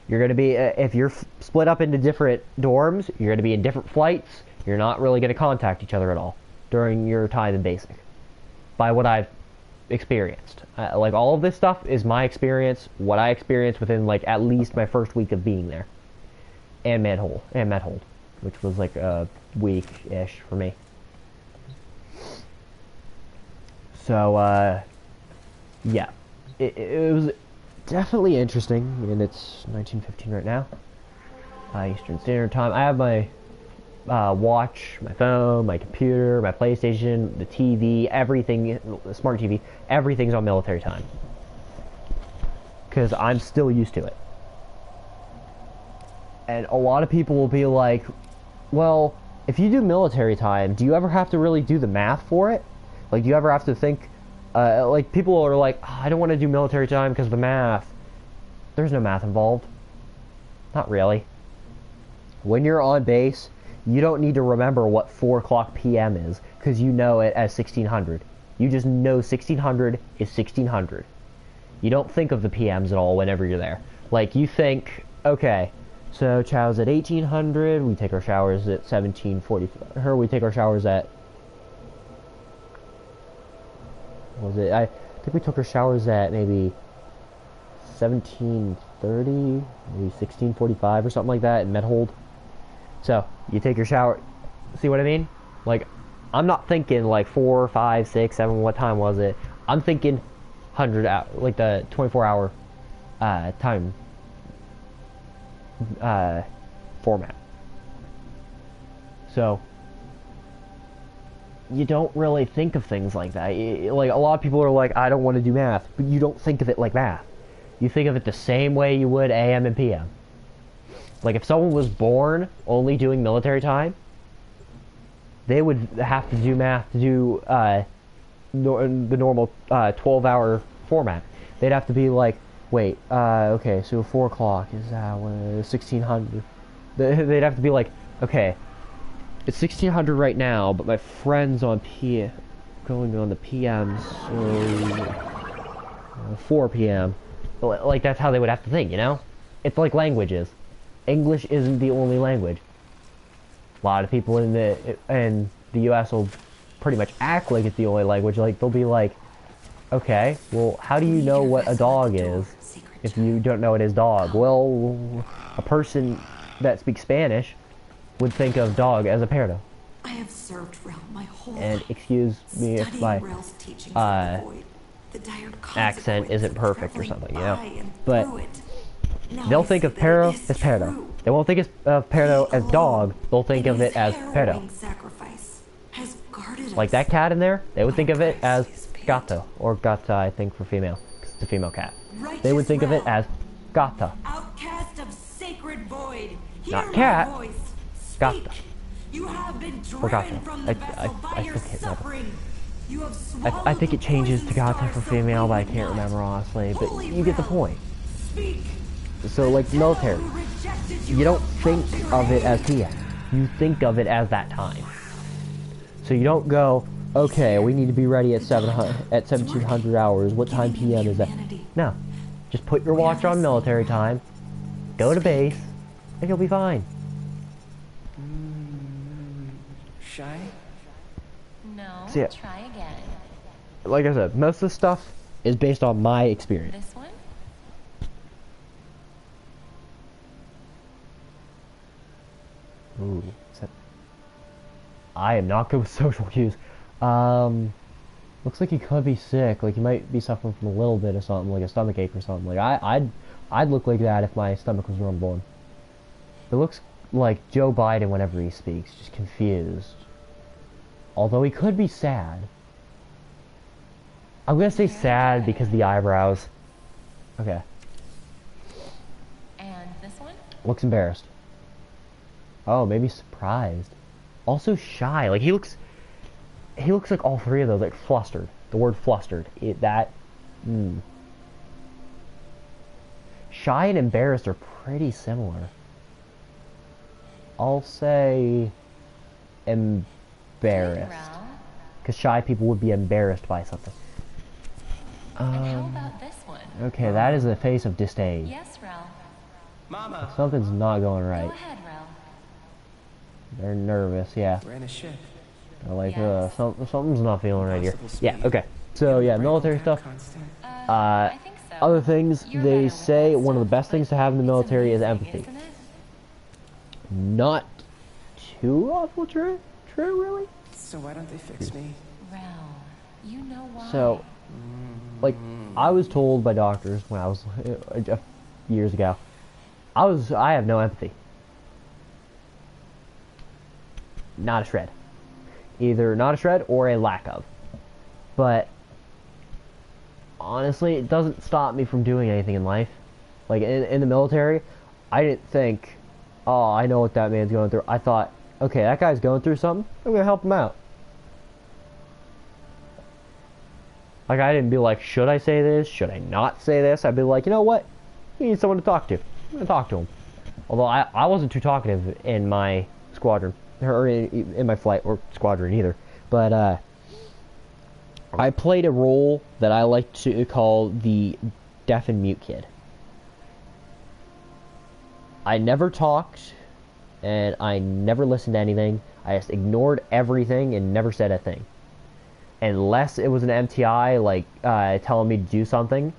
You're going to be, if you're split up into different dorms, you're going to be in different flights. You're not really going to contact each other at all during your time in basic. By what I've experienced. Like all of this stuff is my experience, what I experienced within like at least my first week of being there. And Medhold, which was like a week-ish for me. So, yeah, it was definitely interesting, and it's 19:15 right now, Eastern Standard Time. I have my watch, my phone, my computer, my PlayStation, the TV, everything, the smart TV, everything's on military time, because I'm still used to it. And a lot of people will be like, well, if you do military time, do you ever have to really do the math for it? Like, do you ever have to think, like, people are like, oh, I don't want to do military time because of the math. There's no math involved. Not really. When you're on base, you don't need to remember what 4 o'clock p.m. is, because you know it as 1600. You just know 1600 is 1600. You don't think of the PMs at all whenever you're there. Like, you think, okay, so chow's at 1800, we take our showers at 1740, we take our showers at, what was it? I think we took our showers at maybe 1730, maybe 1645 or something like that in Medhold. So, you take your shower, see what I mean? Like, I'm not thinking like 4, 5, 6, 7, what time was it? I'm thinking 100 hour, like the 24-hour time format. So you don't really think of things like that. Like a lot of people are like, I don't want to do math, but you don't think of it like math. You think of it the same way you would AM and PM. Like if someone was born only doing military time, they would have to do math to do the normal 12-hour format. They'd have to be like, wait, okay, so 4 o'clock is 1600. They'd have to be like, okay, it's 1600 right now, but my friend's on going on the PMs, so 4 p.m. Like, that's how they would have to think, you know? It's like languages. English isn't the only language. A lot of people in the U.S. will pretty much act like it's the only language. Like, they'll be like, okay, well, how do you know what a dog is if you don't know it is dog? Well, a person that speaks Spanish would think of dog as a perro. I have served Rel my whole And life. excuse me if my The dire accent isn't perfect or something, you know? But Now they'll I think see of that perro it is as perro. true. They won't think of perro as dog. They'll think of it as perro. harrowing sacrifice has guarded Like us. that cat in there, they would think of it as Price is paid. gato, or gata, I think, for female, 'cause it's a female cat. They would Righteous think of it Rel, as gata. outcast of sacred void. Hear Not my cat. voice. Speak. Gata. You have been Or gata. driven from the vessel by your still can't remember. suffering. You have I think it changes to swallowed the gata poison for star female, so but I we can't would remember not. honestly. But Holy you get the Rel, point. Speak. So, like, military, you don't think of it as PM. You think of it as that time. So you don't go, okay, we need to be ready at 1700 hours. What time PM is that? No. Just put your watch on military time, go to base, and you'll be fine. Shy? No, See ya. try again. Like I said, most of the stuff is based on my experience. This one? Ooh, I am not good with social cues. Looks like he could be sick. Like he might be suffering from a little bit of something, like a stomach ache or something. Like I'd look like that if my stomach was rumbling. It looks like Joe Biden whenever he speaks, just confused. Although he could be sad. I'm gonna say sad because the eyebrows. Okay. And this one? Looks embarrassed. Oh, maybe surprised. Also shy. Like he looks like all three of those, like flustered. The word flustered. Shy and embarrassed are pretty similar. I'll say embarrassed. Because shy people would be embarrassed by something. And how about this one? Okay, that is a face of disdain. Yes, Rel. Mama. Something's not going Go right. ahead, Rel. They're nervous, yeah. We're in a ship. They're like, Yes. something's not feeling right here. Impossible Yeah, speed. okay. So, yeah, military stuff. Constant. I think so. Other things, You're they better with say that one of the stuff, best things to but have in the it's military is amazing, empathy. isn't it? Not too awful true, really? So why don't they fix me? Rel, you know why. So, like, I was told by doctors when I was years ago, I have no empathy. Not a shred. Either not a shred or a lack of. But honestly, it doesn't stop me from doing anything in life. Like in the military, I didn't think, oh, I know what that man's going through. I thought, okay, that guy's going through something. I'm gonna help him out. Like, I didn't be like, should I say this? Should I not say this? I'd be like, you know what? You need someone to talk to. I'm gonna talk to him. Although I wasn't too talkative in my squadron, or in my flight or squadron either. But I played a role that I like to call the deaf and mute kid. I never talked, and I never listened to anything. I just ignored everything and never said a thing. Unless it was an MTI, like, telling me to do something.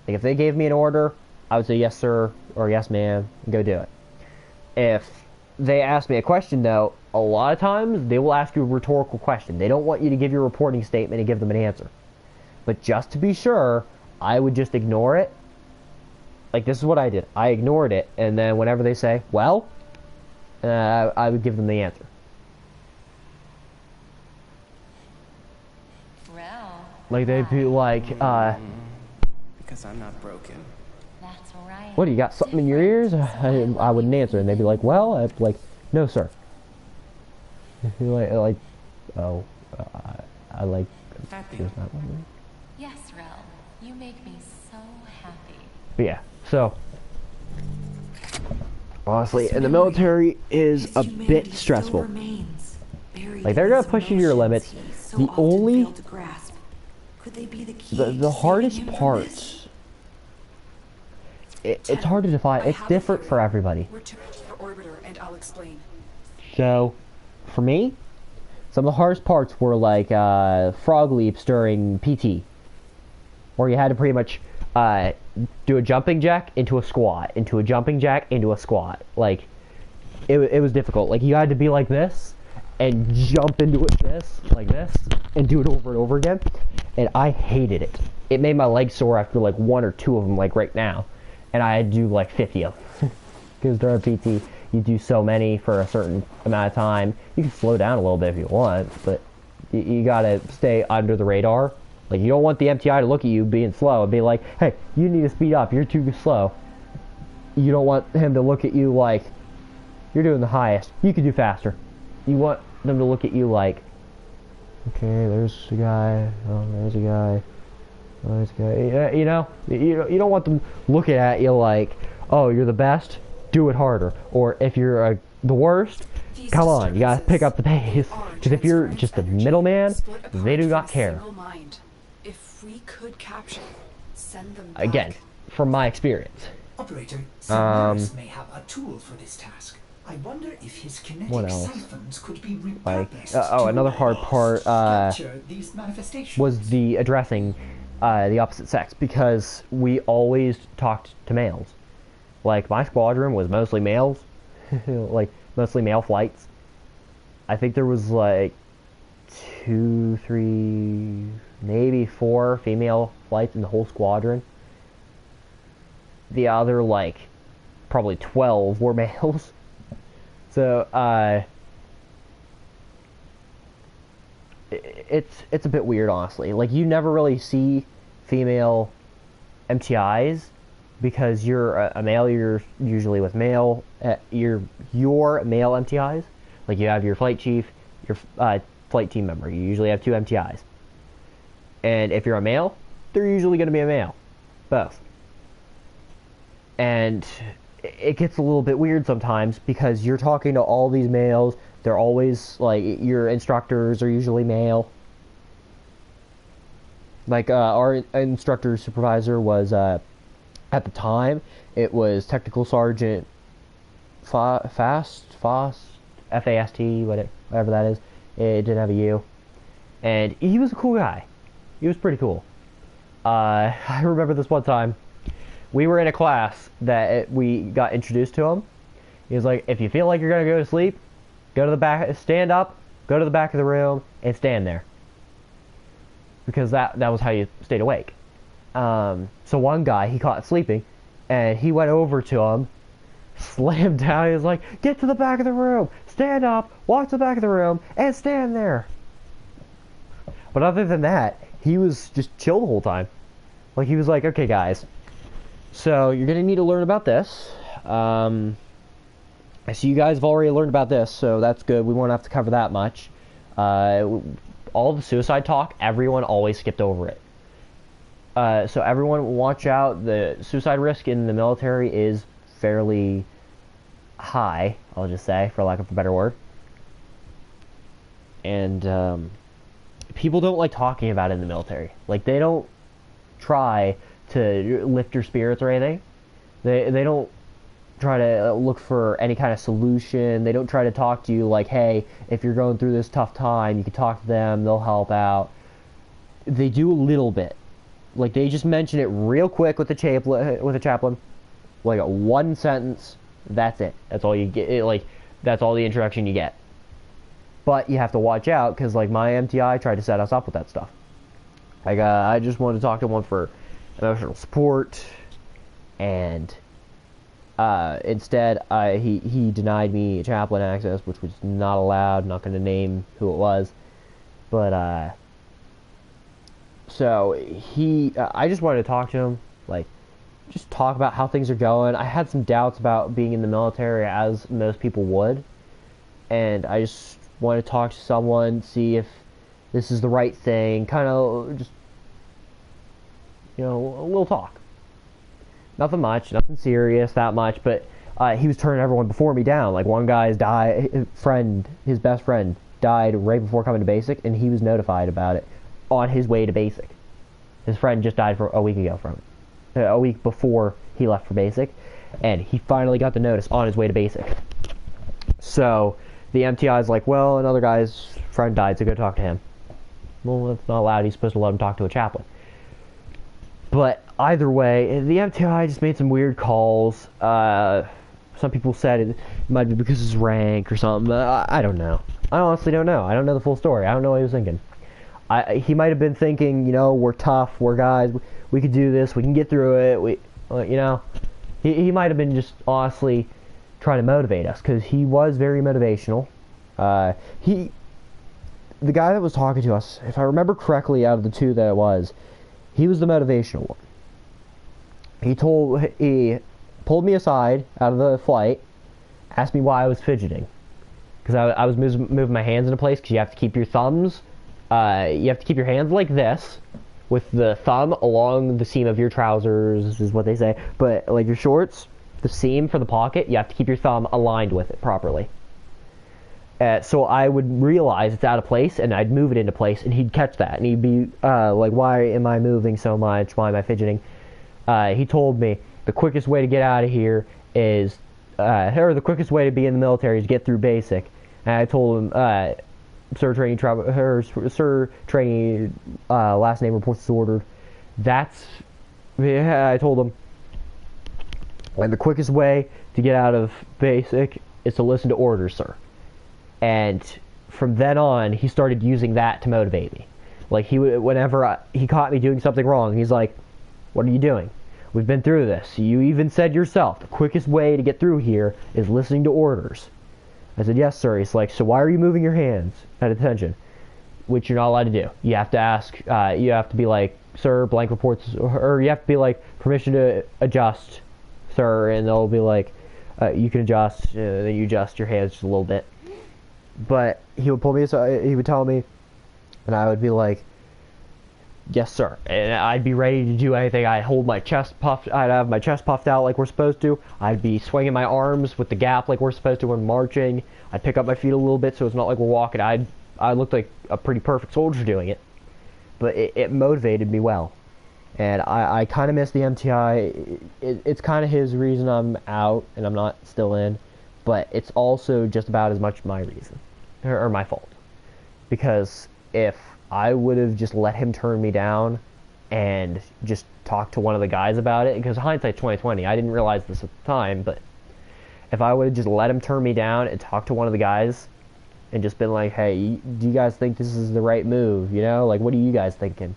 Like, if they gave me an order, I would say yes, sir, or yes, ma'am, and go do it. If they ask me a question, though, a lot of times, they will ask you a rhetorical question. They don't want you to give your reporting statement and give them an answer. But just to be sure, I would just ignore it. Like, this is what I did. I ignored it, and then whenever they say, well, I would give them the answer. Rel. Like, they'd be like, Because I'm not broken. That's right. what, do you got something in your ears? I wouldn't answer. And they'd be like, well, I'd be like, no, sir. like, oh, I like, Happy. here's my memory. Yes, Rel. You make me so happy. But yeah, so, honestly, and the military is a bit stressful. Like, they're gonna push you to your limits. The only, the hardest part, it's hard to define. It's different for everybody. So, for me, some of the hardest parts were like frog leaps during PT, where you had to pretty much do a jumping jack into a squat, into a jumping jack into a squat. Like, it was difficult. Like, you had to be like this and jump into it like this, and do it over and over again. And I hated it. It made my legs sore after like one or two of them, like right now. And I had to do like 50 of them. Because during PT, you do so many for a certain amount of time. You can slow down a little bit if you want, but you gotta stay under the radar. Like, you don't want the MTI to look at you being slow and be like, hey, you need to speed up, you're too slow. You don't want him to look at you like, you're doing the highest, you could do faster. You want them to look at you like, okay, there's a guy, oh, there's a guy, oh, there's a guy. You know, you don't want them looking at you like, oh, you're the best, do it harder. Or if you're the worst, come on, you gotta pick up the pace. Because if you're just a middleman, they do not care. If we could capture, send them Again, from my experience. Operator, Solaris may have a tool for this task. I wonder if his What kinetic else? siphons could be Like, repurposed oh, to another hard part capture these manifestations. was the addressing the opposite sex, because we always talked to males. Like, my squadron was mostly males, like mostly male flights. I think there was like 2, 3, maybe 4 female flights in the whole squadron. The other, like, probably 12 were males. So, it's a bit weird, honestly. Like, you never really see female MTIs because you're a male. You're usually with male. Your male MTIs. Like, you have your flight chief, your flight team member. You usually have two MTIs. And if you're a male, they're usually going to be a male. Both. And it gets a little bit weird sometimes because you're talking to all these males. They're always, like, your instructors are usually male. Like, our instructor supervisor was, at the time, it was Technical Sergeant Fast, F-A-S-T, whatever that is. It didn't have a U. And he was a cool guy. He was pretty cool. I remember this one time. We were in a class that we got introduced to him. He was like, if you feel like you're going to go to sleep, go to the back, stand up, go to the back of the room, and stand there. Because that was how you stayed awake. So one guy, he caught sleeping, and he went over to him, slammed down, he was like, get to the back of the room, stand up, walk to the back of the room, and stand there. But other than that, he was just chill the whole time. Like, he was like, okay guys, so you're going to need to learn about this. I see you guys have already learned about this, so that's good. We won't have to cover that much. All the suicide talk, everyone always skipped over it. So everyone watch out. The suicide risk in the military is fairly high, I'll just say, for lack of a better word. And people don't like talking about it in the military. Like, they don't try to lift your spirits or anything. They don't try to look for any kind of solution. They don't try to talk to you like, hey, if you're going through this tough time, you can talk to them, they'll help out. They do a little bit. Like, they just mention it real quick with the chaplain, like one sentence. That's it. That's all you get. Like, that's all the introduction you get. But you have to watch out because, like, my MTI tried to set us up with that stuff. Like, I just wanted to talk to one for emotional support, and instead he denied me chaplain access, which was not allowed. Not going to name who it was, but so I just wanted to talk to him, like, just talk about how things are going. I had some doubts about being in the military, as most people would, and I just wanted to talk to someone, see if this is the right thing, kind of just, you know, a little talk. Nothing much, nothing serious that much, but he was turning everyone before me down. Like, one guy's his best friend died right before coming to basic, and he was notified about it on his way to basic. His friend just died a week ago from it. A week before he left for basic, and he finally got the notice on his way to basic. So the MTI is like, well, another guy's friend died, so go talk to him. Well, that's not allowed. He's supposed to let him talk to a chaplain. But either way, the MTI just made some weird calls. Some people said it might be because of his rank or something. I don't know. I honestly don't know. I don't know the full story. I don't know what he was thinking. He might have been thinking, you know, we're tough, we're guys, we could do this, we can get through it. You know, he might have been just honestly trying to motivate us, because he was very motivational. The guy that was talking to us, if I remember correctly, out of the two that it was, he was the motivational one. He pulled me aside out of the flight, asked me why I was fidgeting, because I was moving my hands into place, because you have to keep your thumbs. You have to keep your hands like this, with the thumb along the seam of your trousers, is what they say. But like your shorts, the seam for the pocket, you have to keep your thumb aligned with it properly. So I would realize it's out of place, and I'd move it into place, and he'd catch that, and he'd be like, why am I moving so much? Why am I fidgeting? He told me the quickest way to get out of here is, or the quickest way to be in the military is get through basic. And I told him, Sir Trainee, last name reports is ordered. I told him, and the quickest way to get out of basic is to listen to orders, sir. And from then on, he started using that to motivate me. Like, whenever he caught me doing something wrong, he's like, what are you doing? We've been through this. You even said yourself, the quickest way to get through here is listening to orders. I said, yes, sir. He's like, so why are you moving your hands at attention? which you're not allowed to do. You have to ask, you have to be like, sir, blank reports, or you have to be like, permission to adjust, sir, and they'll be like, you can adjust, then you adjust your hands just a little bit. But he would pull me aside, he would tell me, and I would be like, yes, sir. And I'd be ready to do anything. I'd hold my chest puffed, I'd have my chest puffed out like we're supposed to. I'd be swinging my arms with the gap like we're supposed to when marching. I'd pick up my feet a little bit so it's not like we're walking. I looked like a pretty perfect soldier doing it. But it motivated me well. And I kind of miss the MTI. It's kind of his reason I'm out and I'm not still in. But it's also just about as much my reason. Or my fault. Because if I would have just let him turn me down and just talk to one of the guys about it, because hindsight's 2020, I didn't realize this at the time, but if I would have just let him turn me down and talk to one of the guys and just been like, hey, do you guys think this is the right move, you know, like, what are you guys thinking,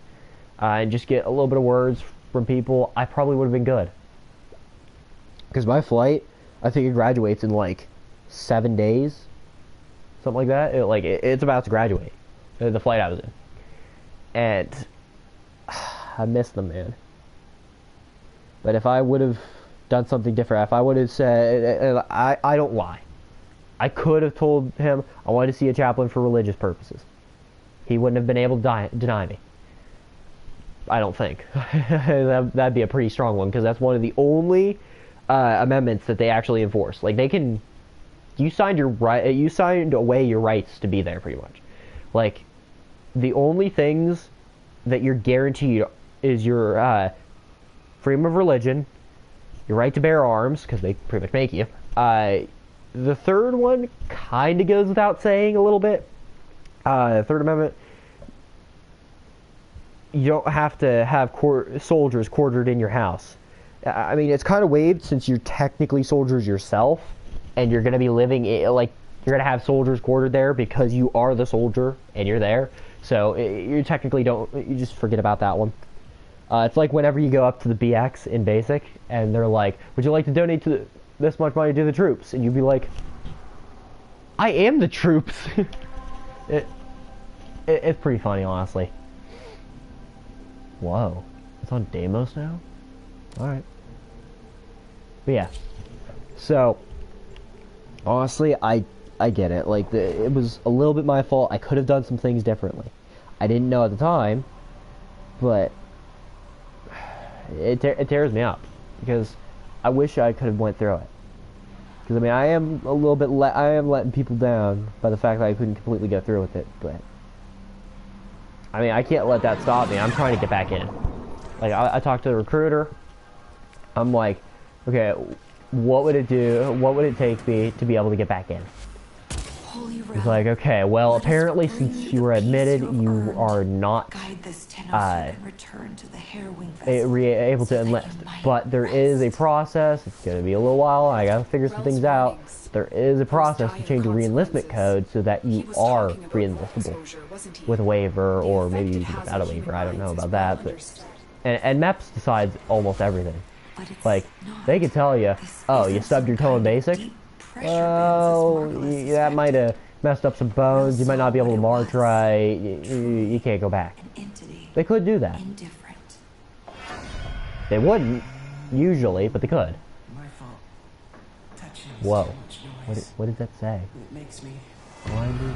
and just get a little bit of words from people, I probably would have been good. Because my flight, I think it graduates in like 7 days, something like that. It's about to graduate, the flight I was in. And I miss them, man. But if I would have done something different, if I would have said, I don't lie. I could have told him I wanted to see a chaplain for religious purposes. He wouldn't have been able to deny me. I don't think. That'd be a pretty strong one, because that's one of the only amendments that they actually enforce. Like, they can... You signed away your rights to be there, pretty much. Like, the only things that you're guaranteed is your freedom of religion, your right to bear arms, because they pretty much make you. The third one kind of goes without saying a little bit. The Third Amendment, you don't have to have soldiers quartered in your house. I mean, it's kind of waived since you're technically soldiers yourself, and you're going to be living, like, you're going to have soldiers quartered there because you are the soldier and you're there. So you technically you just forget about that one. It's like whenever you go up to the BX in Basic and they're like, would you like to donate this much money to the troops? And you'd be like, I am the troops. It's pretty funny, honestly. Whoa. It's on Deimos now? Alright. But yeah. So, honestly, I get it. Like, it was a little bit my fault. I could have done some things differently. I didn't know at the time, but it tears me up, because I wish I could have went through it. Because, I mean, I am a little bit, I am letting people down by the fact that I couldn't completely go through with it, but, I mean, I can't let that stop me. I'm trying to get back in. Like, I talked to the recruiter. I'm like, okay, what would it do? What would it take me to be able to get back in? He's like, okay, well, apparently since you were admitted, you are not able to enlist. But there is a process. It's going to be a little while. I got to figure some things out. There is a process to change your re-enlistment code so that you are re-enlistable with a waiver, or maybe even without a waiver. I don't know about that. But and MEPS decides almost everything. Like, they can tell you, oh, you stubbed your toe in Basic? Well, that might have messed up some bones. You might not be able to march right. You can't go back. They could do that. They wouldn't, usually, but they could. Whoa. What did that say? It makes me Blinded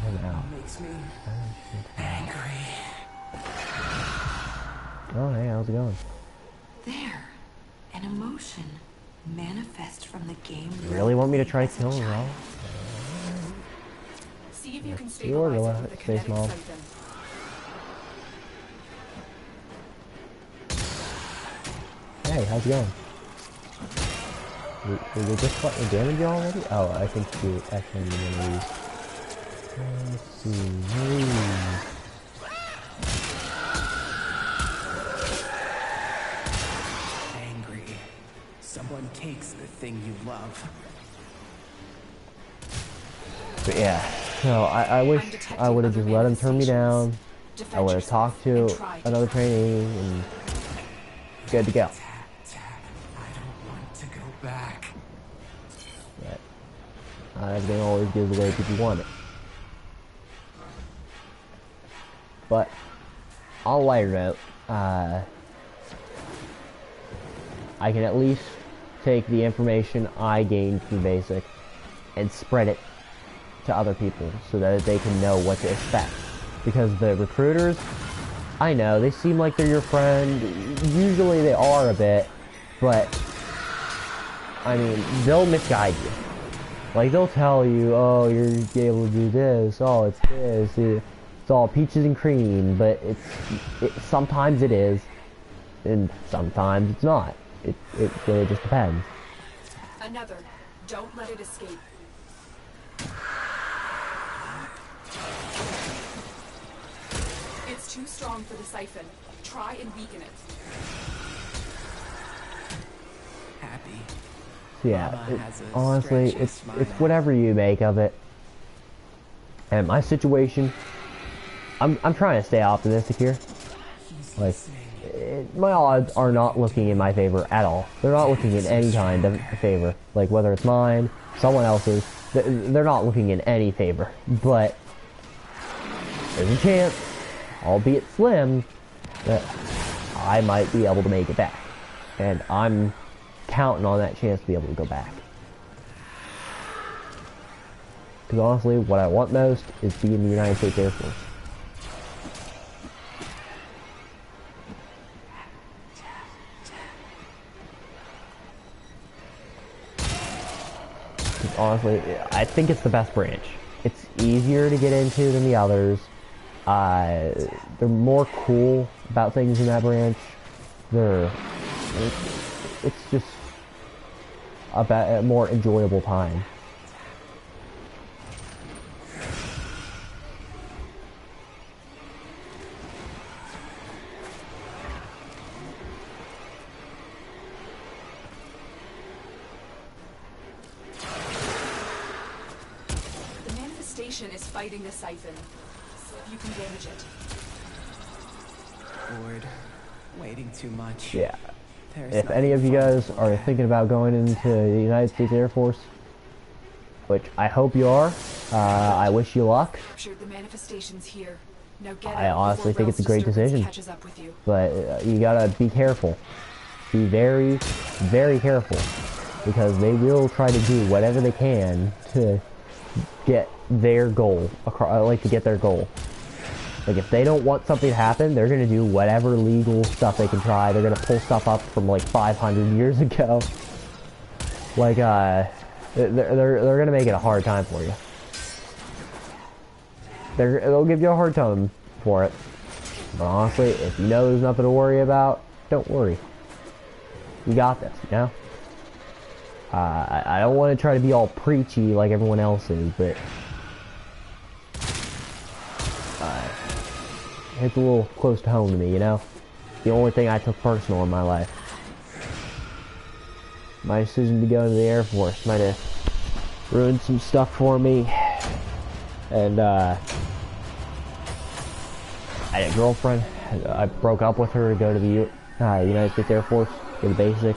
and out. makes me angry. Oh, hey, how's it going? There, an emotion manifest from the game. You really want me to try killing her all? See if you can The order, stabilize it with the Space kinetic Mom. symptom. Hey, how's it going? Did we just fucking damage you already? Oh, I think you actually need one of these. Let's see. Angry. Someone takes the thing you love. But yeah, so I wish I would have just let him turn me down. I would have talked to another trainee and good to go. Back. But everything always gives the way people want it. But on a lighter note, I can at least take the information I gained from basic and spread it to other people so that they can know what to expect. Because the recruiters, I know, they seem like they're your friend. Usually they are a bit, but I mean, they'll misguide you. Like, they'll tell you, oh, you're able to do this, oh, it's this, it's all peaches and cream, but sometimes it is, and sometimes it's not. It really just depends. Another. Don't let it escape. It's too strong for the siphon. Try and weaken it. Happy. So yeah, Mama has a honestly, stretchy it's smile. whatever you make of it. And my situation, I'm trying to stay optimistic here. Like, my odds are not looking in my favor at all. They're not looking in any kind of favor. Like, whether it's mine, someone else's, they're not looking in any favor. But there's a chance, albeit slim, that I might be able to make it back. And I'm counting on that chance to be able to go back. Because honestly, what I want most is to be in the United States Air Force. Honestly, I think it's the best branch. It's easier to get into than the others. They're more cool about things in that branch. It's just a more enjoyable time. Is fighting the siphon. See if you can damage it. Bored. Waiting too much. Yeah. There's If any of you nothing guys fun are about thinking about going into the United States Air Force, which I hope you are, I wish you luck. Captured the manifestations here. Now get I out honestly before think it's a Rel's great disturbance decision. catches up with you. But you gotta be careful. Be very, very careful. Because they will try to do whatever they can to get their goal. To get their goal. Like, if they don't want something to happen, they're gonna do whatever legal stuff they can try. They're gonna pull stuff up from like 500 years ago. Like, they're gonna make it a hard time for you. They'll give you a hard time for it. But honestly, if you know there's nothing to worry about, don't worry. You got this, you know? I don't want to try to be all preachy like everyone else is, but it's a little close to home to me, you know? The only thing I took personal in my life. My decision to go into the Air Force might have ruined some stuff for me. And, I had a girlfriend. I broke up with her to go to the United States Air Force, go to basic.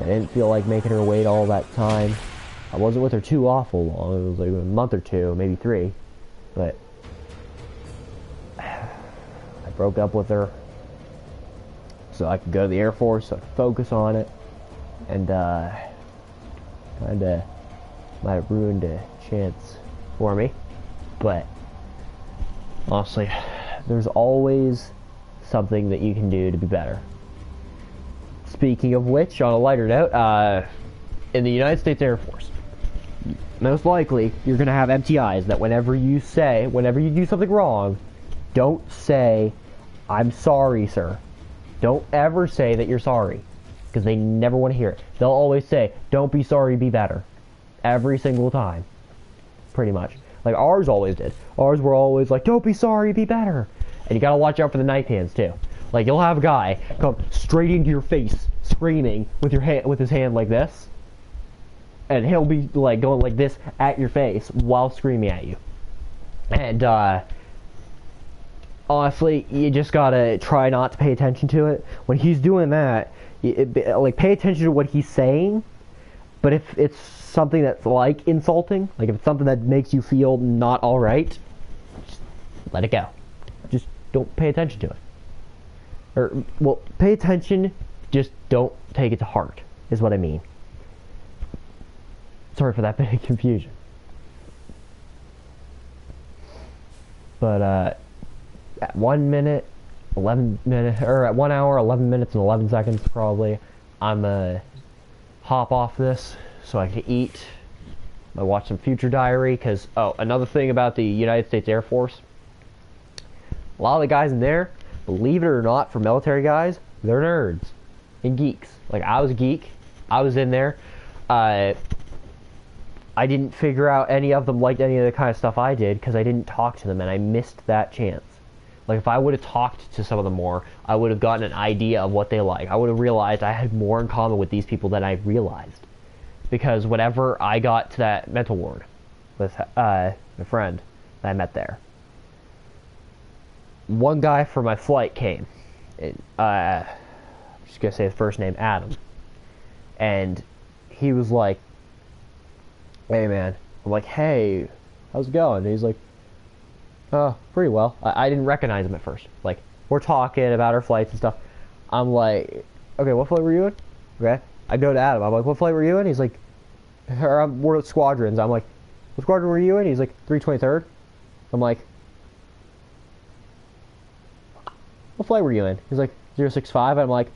I didn't feel like making her wait all that time. I wasn't with her too awful long. It was like a month or two, maybe 3. But I broke up with her so I could go to the Air Force, so I could focus on it. And kinda might have ruined a chance for me. But honestly, there's always something that you can do to be better. Speaking of which, on a lighter note, in the United States Air Force, most likely you're going to have MTIs that whenever you do something wrong, don't say, "I'm sorry, sir." Don't ever say that you're sorry, because they never want to hear it. They'll always say, "Don't be sorry, be better." Every single time. Pretty much. Like ours always did. Ours were always like, "Don't be sorry, be better." And you gotta watch out for the knife hands too. Like, you'll have a guy come straight into your face, screaming with his hand like this, and he'll be like going like this at your face while screaming at you. And honestly, you just gotta try not to pay attention to it. When he's doing that, like, pay attention to what he's saying. But if it's something that's like insulting, like if it's something that makes you feel not all right, just let it go. Just don't pay attention to it. Or, well, pay attention, just don't take it to heart, is what I mean. Sorry for that bit of confusion. But, at 1 minute, 11 minutes, or at 1 hour, 11 minutes and 11 seconds probably, I'm gonna hop off this so I can eat. I watch some Future Diary, because, oh, another thing about the United States Air Force, a lot of the guys in there, believe it or not, for military guys, they're nerds and geeks. Like, I was a geek, I was in there, I didn't figure out any of them liked any of the kind of stuff I did, because I didn't talk to them, and I missed that chance. Like, if I would have talked to some of them more, I would have gotten an idea of what they like. I would have realized I had more in common with these people than I realized. Because whenever I got to that mental ward with my friend that I met there, one guy from my flight came. And, I'm just going to say his first name, Adam. And he was like, hey, man. I'm like, hey, how's it going? And he's like, oh, pretty well. I didn't recognize him at first. Like, we're talking about our flights and stuff. I'm like, okay, what flight were you in? Okay. I go to Adam. I'm like, what flight were you in? He's like, we're at squadrons. I'm like, what squadron were you in? He's like, 323rd. I'm like, what flight were you in? He's like, 065. I'm like,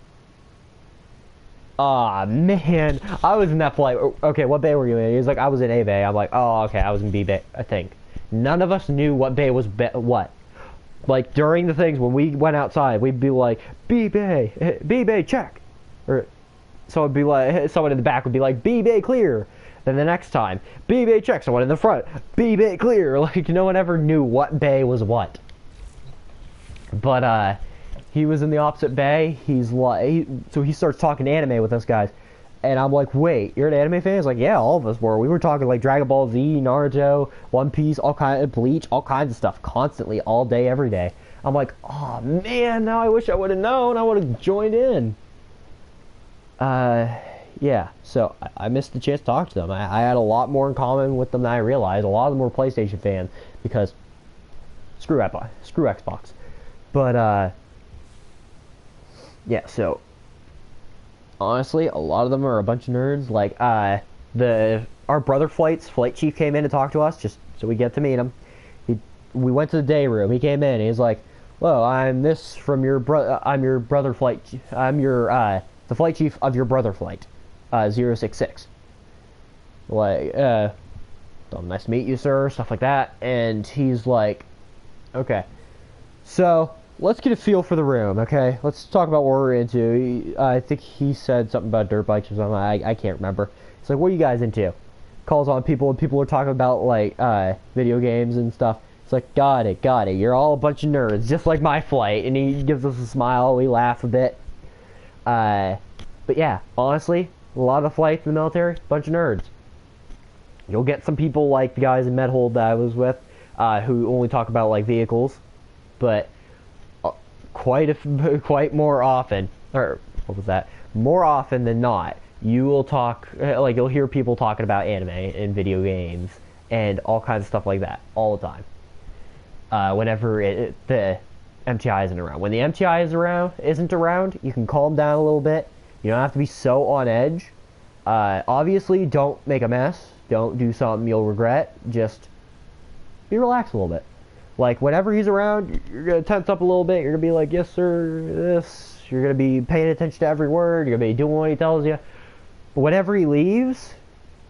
aw, man. I was in that flight. Okay, what bay were you in? He's like, I was in A bay. I'm like, oh, okay, I was in B bay, I think. None of us knew what bay was what. Like, during the things, when we went outside, we'd be like, B bay, check. Or, so it'd be like, someone in the back would be like, B bay clear. Then the next time, B bay check, someone in the front, B bay clear. Like, no one ever knew what bay was what. But, he was in the opposite bay. He's like, so he starts talking anime with us guys. And I'm like, wait, you're an anime fan? He's like, yeah, all of us were. We were talking like Dragon Ball Z, Naruto, One Piece, all kinds of Bleach, all kinds of stuff, constantly, all day, every day. I'm like, oh man, now I wish I would have known. I would have joined in. Yeah, so I missed the chance to talk to them. I had a lot more in common with them than I realized. A lot of them were PlayStation fans because screw Xbox. But yeah, so honestly, a lot of them are a bunch of nerds. Like, our brother flight chief came in to talk to us, just so we get to meet him. We went to the day room. He came in. And he's like, "Well, I'm this from your brother. I'm your brother flight. I'm your the flight chief of your brother flight, 066." Like, nice to meet you, sir. Stuff like that. And he's like, "Okay, so." Let's get a feel for the room, okay? Let's talk about what we're into. I think he said something about dirt bikes or something. I can't remember. It's like, what are you guys into? Calls on people, and people are talking about, like, video games and stuff. It's like, got it. You're all a bunch of nerds, just like my flight. And he gives us a smile. We laugh a bit. But yeah, honestly, a lot of the flights in the military, bunch of nerds. You'll get some people like the guys in Medhold that I was with, who only talk about, like, vehicles. But quite more often, or what was that? More often than not, you will talk, like, you'll hear people talking about anime and video games and all kinds of stuff like that all the time. Whenever the MTI isn't around. When the MTI isn't around, you can calm down a little bit. You don't have to be so on edge. Obviously, don't make a mess. Don't do something you'll regret. Just be relaxed a little bit. Like, whenever he's around, you're going to tense up a little bit. You're going to be like, yes, sir, this. You're going to be paying attention to every word. You're going to be doing what he tells you. But whenever he leaves,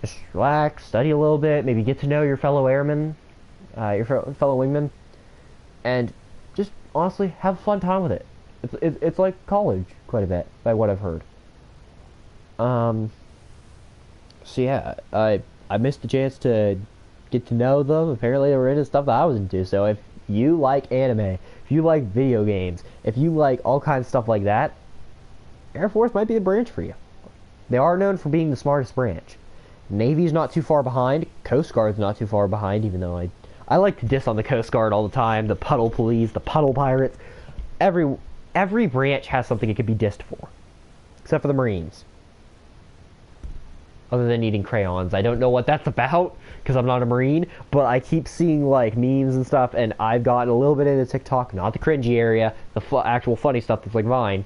just relax, study a little bit, maybe get to know your fellow airmen, your fellow wingmen, and just, honestly, have a fun time with it. It's like college, quite a bit, by what I've heard. So yeah, I missed the chance to get to know them. Apparently they were into stuff that I was into. So if you like anime, if you like video games, if you like all kinds of stuff like that, Air Force might be the branch for you. They are known for being the smartest branch. Navy's not too far behind. Coast Guard's not too far behind, even though I like to diss on the Coast Guard all the time. The puddle police, the puddle pirates. Every branch has something it could be dissed for. Except for the Marines. other than eating crayons. I don't know what that's about because I'm not a Marine, but I keep seeing like memes and stuff, and I've gotten a little bit into TikTok, not the cringy area, the actual funny stuff that's like Vine.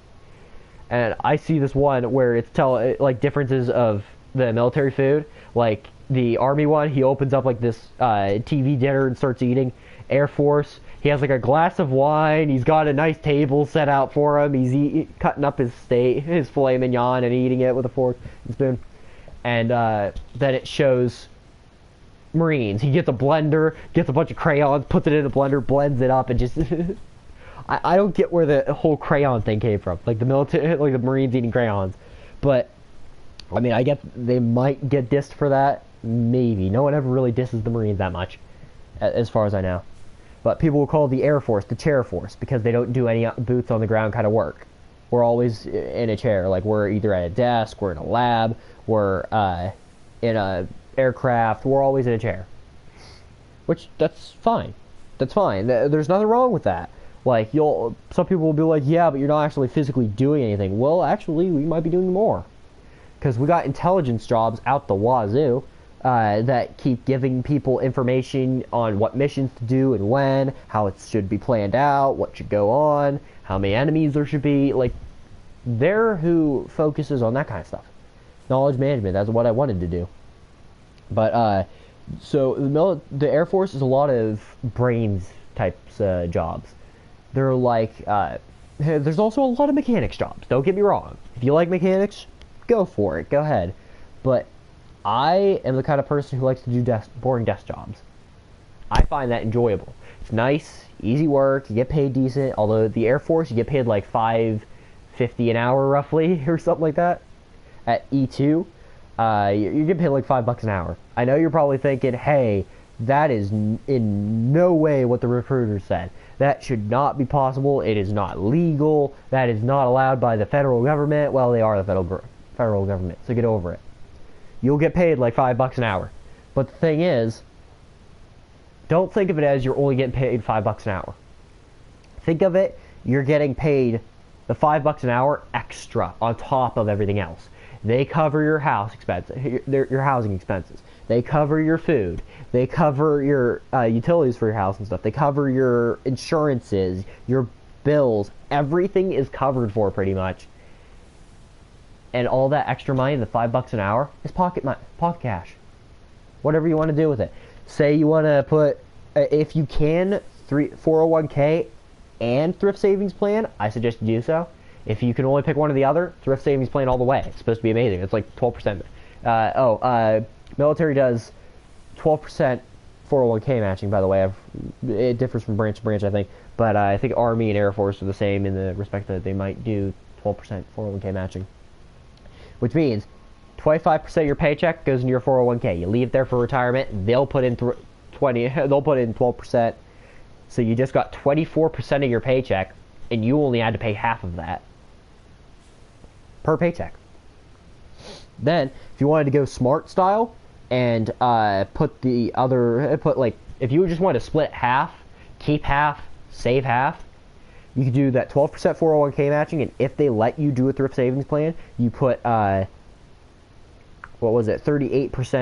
And I see this one where it's like differences of the military food. Like the Army one, he opens up like this TV dinner and starts eating. Air Force, he has like a glass of wine. He's got a nice table set out for him. He's cutting up his steak, his filet mignon, and eating it with a fork and spoon. And then it shows Marines. He gets a blender, gets a bunch of crayons, puts it in a blender, blends it up, and just... I don't get where the whole crayon thing came from. Like the military, like the Marines eating crayons. But, I mean, I guess they might get dissed for that. Maybe. No one ever really disses the Marines that much, as far as I know. But people will call the Air Force the chair force because they don't do any boots on the ground kind of work. We're always in a chair. Like we're either at a desk, we're in a lab, we're in a aircraft. We're always in a chair. Which, that's fine. That's fine. There's nothing wrong with that. Like, some people will be like, yeah, but you're not actually physically doing anything. Well, actually, we might be doing more. Because we got intelligence jobs out the wazoo that keep giving people information on what missions to do and when, how it should be planned out, what should go on, how many enemies there should be. Like, they're who focuses on that kind of stuff. Knowledge management, that's what I wanted to do. But, so, the Air Force is a lot of brains types jobs. They're like, there's also a lot of mechanics jobs. Don't get me wrong. If you like mechanics, go for it. Go ahead. But I am the kind of person who likes to do boring desk jobs. I find that enjoyable. It's nice, easy work. You get paid decent. Although the Air Force, you get paid like $5.50 an hour roughly, or something like that. At E2, you get paid like $5 an hour. I know you're probably thinking, hey, that is in no way what the recruiter said. That should not be possible. It is not legal. That is not allowed by the federal government. Well, they are the federal government, so get over it. You'll get paid like $5 an hour. But the thing is, don't think of it as you're only getting paid $5 an hour. Think of it, you're getting paid the $5 an hour extra on top of everything else. They cover your house expenses, your housing expenses. They cover your food. They cover your utilities for your house and stuff. They cover your insurances, your bills. Everything is covered for pretty much. And all that extra money, the $5 an hour, is pocket cash. Whatever you want to do with it. Say you want to put, if you can, 401k and thrift savings plan, I suggest you do so. If you can only pick one or the other, thrift savings plan all the way. It's supposed to be amazing. It's like 12%. Military does 12% 401k matching, by the way. It differs from branch to branch, I think. But I think Army and Air Force are the same in the respect that they might do 12% 401k matching. Which means 25% of your paycheck goes into your 401k. You leave it there for retirement. They'll put in 12%. So you just got 24% of your paycheck, and you only had to pay half of that per paycheck. Then, if you wanted to go smart style and if you just wanted to split half, keep half, save half, you could do that 12% 401k matching, and if they let you do a thrift savings plan, you put 38%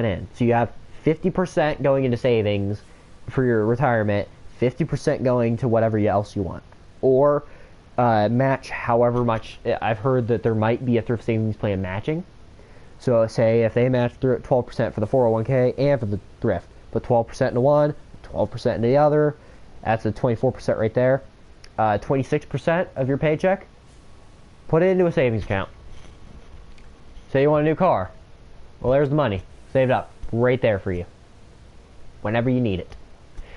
in. So you have 50% going into savings for your retirement, 50% going to whatever else you want, or match however much. I've heard that there might be a thrift savings plan matching. So say if they match 12% for the 401k and for the thrift, put 12% into one, 12% into the other, that's a 24% right there. 26% of your paycheck, put it into a savings account. Say you want a new car. Well, there's the money. Saved up. Right there for you. Whenever you need it.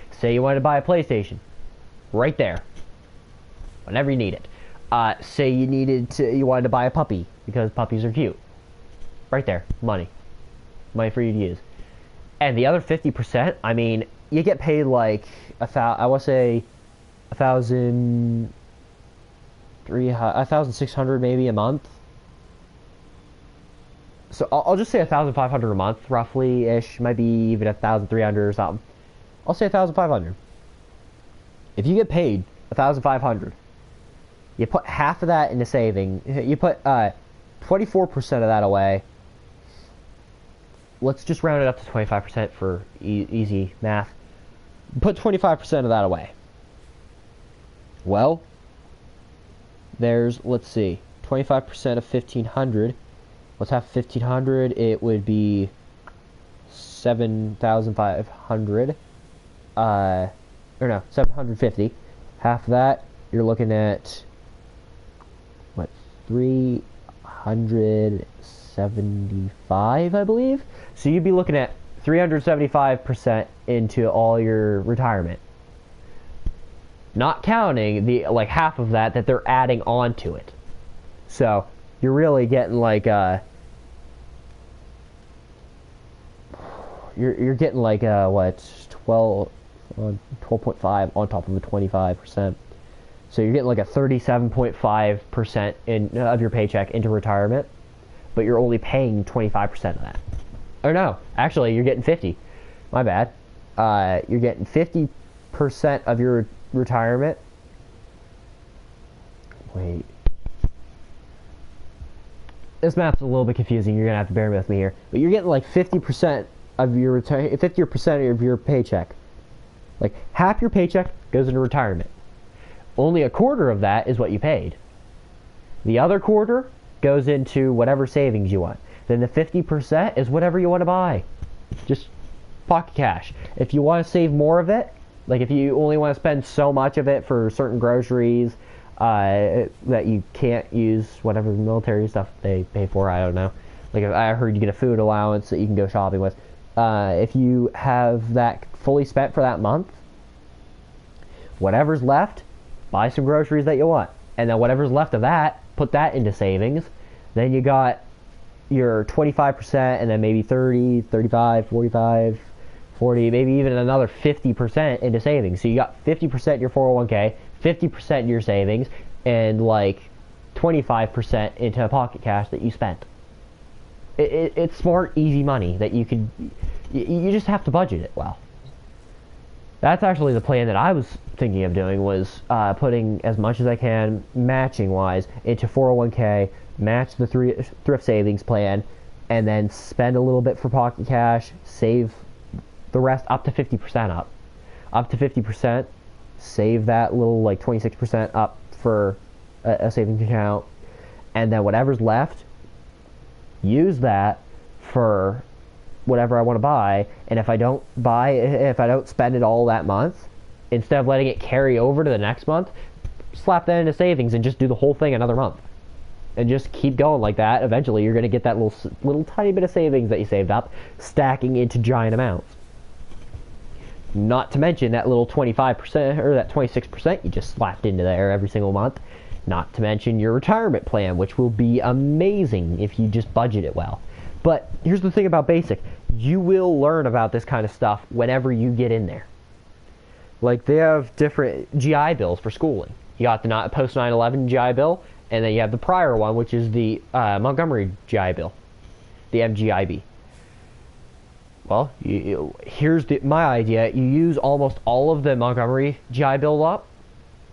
Say you wanted to buy a PlayStation. Right there. Whenever you need it. Say you wanted to buy a puppy because puppies are cute. Right there. Money. Money for you to use. And the other 50%, I mean, you get paid like I want to say 1,600 maybe a month. So I'll just say 1,500 a month, roughly ish. Might be even 1,300 or something. I'll say 1,500. If you get paid 1,500, you put half of that into saving. You put 24% of that away, let's just round it up to 25% for easy math. Put 25% of that away. Well, there's, let's see, 25% of 1,500. Let's have 1,500. It would be 7,500. Or no, 750. Half of that, you're looking at, what, 375, I believe? So you'd be looking at 375% into all your retirement. Not counting the, like, half of that they're adding on to it. So, you're really getting, like, you're getting, like, what, 12.5 on top of the 25%. So you're getting like a 37.5% of your paycheck into retirement, but you're only paying 25% of that. Or no, actually you're getting 50. My bad. You're getting 50% of your retirement. Wait. This math's a little bit confusing. You're gonna have to bear with me here, but you're getting like 50% of your 50% of your paycheck. Like, half your paycheck goes into retirement. Only a quarter of that is what you paid. The other quarter goes into whatever savings you want. Then the 50% is whatever you want to buy. Just pocket cash. If you want to save more of it, like if you only want to spend so much of it for certain groceries that you can't use whatever military stuff they pay for, I don't know. Like, I heard you get a food allowance that you can go shopping with. If you have that fully spent for that month, whatever's left, buy some groceries that you want. And then whatever's left of that, put that into savings. Then you got your 25%, and then maybe 30, 35, 45, 40, maybe even another 50% into savings. So you got 50% in your 401k, 50% in your savings, and like 25% into pocket cash that you spent. It's smart, easy money that you could. You just have to budget it well. That's actually the plan that I was thinking of doing, was putting as much as I can, matching-wise, into 401k, match the thrift savings plan, and then spend a little bit for pocket cash, save the rest up to 50% up. Up to 50%, save that little, like, 26% up for a savings account, and then whatever's left, use that for whatever I want to buy. And if I don't spend it all that month, instead of letting it carry over to the next month, slap that into savings and just do the whole thing another month, and just keep going like that. Eventually you're going to get that little tiny bit of savings that you saved up stacking into giant amounts. Not to mention that little 25% or that 26% you just slapped into there every single month. Not to mention your retirement plan, which will be amazing if you just budget it well. But here's the thing about basic. You will learn about this kind of stuff whenever you get in there. Like, they have different GI Bills for schooling. You got the post 9/11 GI Bill, and then you have the prior one, which is the Montgomery GI Bill, the MGIB. Well, here's my idea. You use almost all of the Montgomery GI Bill up,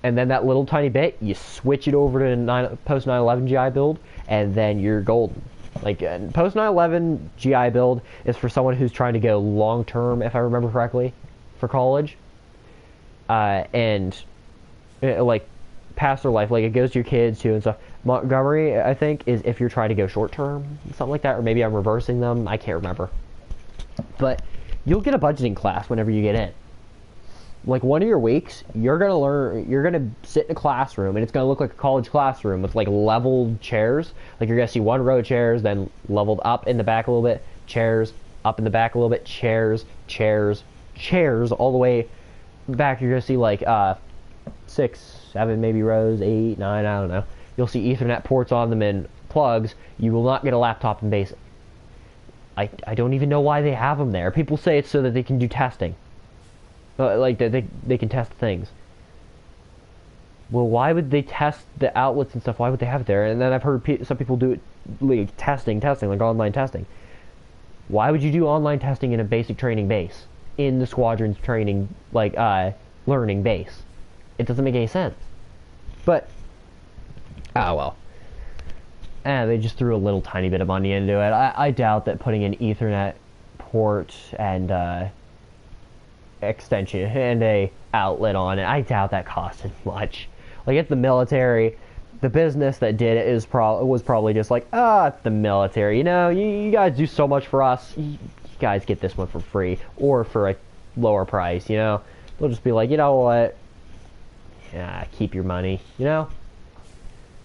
and then that little tiny bit, you switch it over to post 9/11 GI build, and then you're golden. Like, post 9/11 GI build is for someone who's trying to go long term, if I remember correctly, for college, and like past their life. Like, it goes to your kids too and stuff. Montgomery, I think, is if you're trying to go short term, something like that, or maybe I'm reversing them. I can't remember. But you'll get a budgeting class whenever you get in. Like, one of your weeks, you're gonna sit in a classroom, and it's gonna look like a college classroom with, like, leveled chairs. Like, you're gonna see one row of chairs, then leveled up in the back a little bit, chairs, up in the back a little bit, chairs, all the way back. You're gonna see, like, 6, 7 maybe rows, 8, 9, I don't know. You'll see Ethernet ports on them and plugs. You will not get a laptop in BASIC. I don't even know why they have them there. People say it's so that they can do testing. Like, they can test things. Well, why would they test the outlets and stuff? Why would they have it there? And then I've heard some people do it, like, testing, like online testing. Why would you do online testing in a basic training base? In the squadron's training, like, learning base? It doesn't make any sense. But, well. They just threw a little tiny bit of money into it. I doubt that putting an Ethernet port and extension and a outlet on it. I doubt that costed much. Like it's the military. The business that did it was probably just like, it's the military. You know, you guys do so much for us. You guys get this one for free or for a lower price. You know, they'll just be like, you know what? Yeah, keep your money. You know,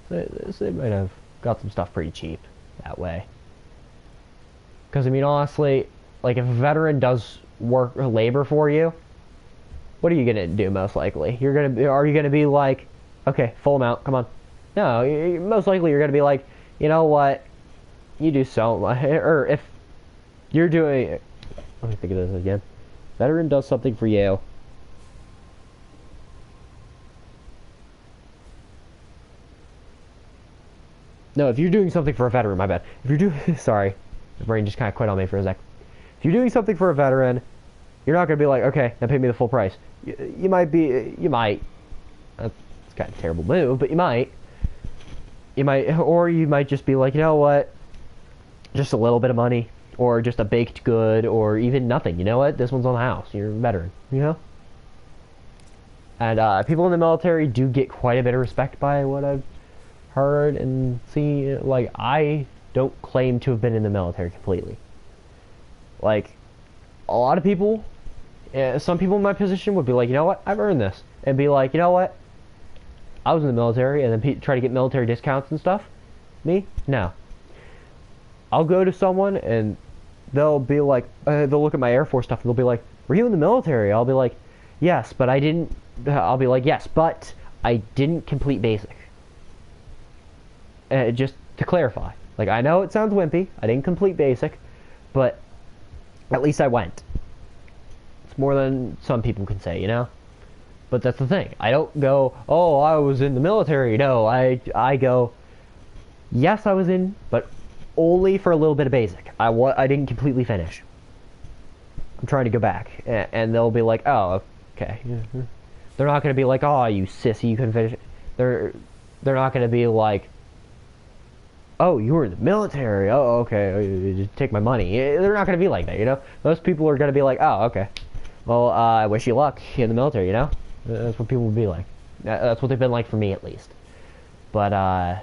they might have got some stuff pretty cheap that way. Because I mean, honestly, like if a veteran does work or labor for you, what are you gonna do? Most likely, are you gonna be like, okay, full amount, come on. No, most likely you're going to be like, you know what, you do so much, or if you're doing, let me think of this again, veteran does something for you, no, if you're doing something for a veteran, my bad, if you're doing, sorry, the brain just kind of quit on me for a sec, if you're doing something for a veteran, you're not going to be like, okay, now pay me the full price, you might, that's kind of a terrible move, but you might, or you might just be like, you know what, just a little bit of money, or just a baked good, or even nothing. You know what, this one's on the house. You're a veteran, you know. And people in the military do get quite a bit of respect by what I've heard and seen. Like, I don't claim to have been in the military completely. Like, a lot of people, some people in my position would be like, you know what, I've earned this, and be like, you know what, I was in the military, and then try to get military discounts and stuff. Me? No. I'll go to someone, and they'll be like, they'll look at my Air Force stuff, and they'll be like, were you in the military? I'll be like, yes, but I didn't, I'll be like, yes, but I didn't complete basic. Just to clarify. Like, I know it sounds wimpy, I didn't complete basic, but at least I went. It's more than some people can say, you know? But that's the thing. I don't go, oh, I was in the military. No, I go, yes, I was in, but only for a little bit of basic. I didn't completely finish. I'm trying to go back. And they'll be like, oh, okay. They're not going to be like, oh, you sissy, you couldn't finish it. They're not going to be like, oh, you were in the military. Oh, okay, just take my money. They're not going to be like that, you know? Most people are going to be like, oh, okay. Well, I wish you luck in the military, you know? That's what people would be like. That's what they've been like for me, at least. But,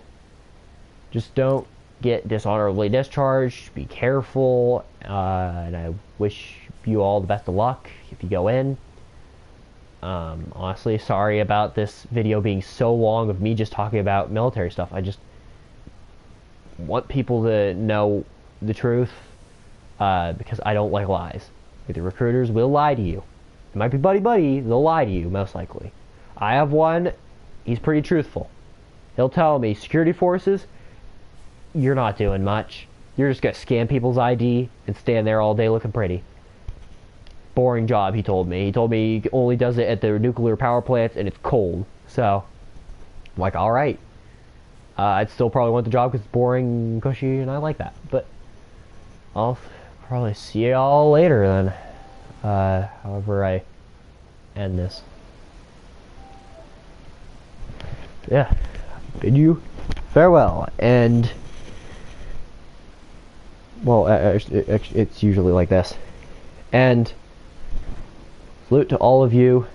just don't get dishonorably discharged. Be careful. And I wish you all the best of luck if you go in. Honestly, sorry about this video being so long of me just talking about military stuff. I just want people to know the truth, because I don't like lies. The recruiters will lie to you. It might be buddy-buddy, they'll lie to you, most likely. I have one, he's pretty truthful. He'll tell me, security forces, you're not doing much. You're just gonna scan people's ID and stand there all day looking pretty. Boring job, he told me. He told me he only does it at the nuclear power plants and it's cold. So, I'm like, alright. I'd still probably want the job because it's boring and cushy and I like that. But, I'll probably see y'all later then. However I end this. Yeah, bid you farewell, and well, it's usually like this. And salute to all of you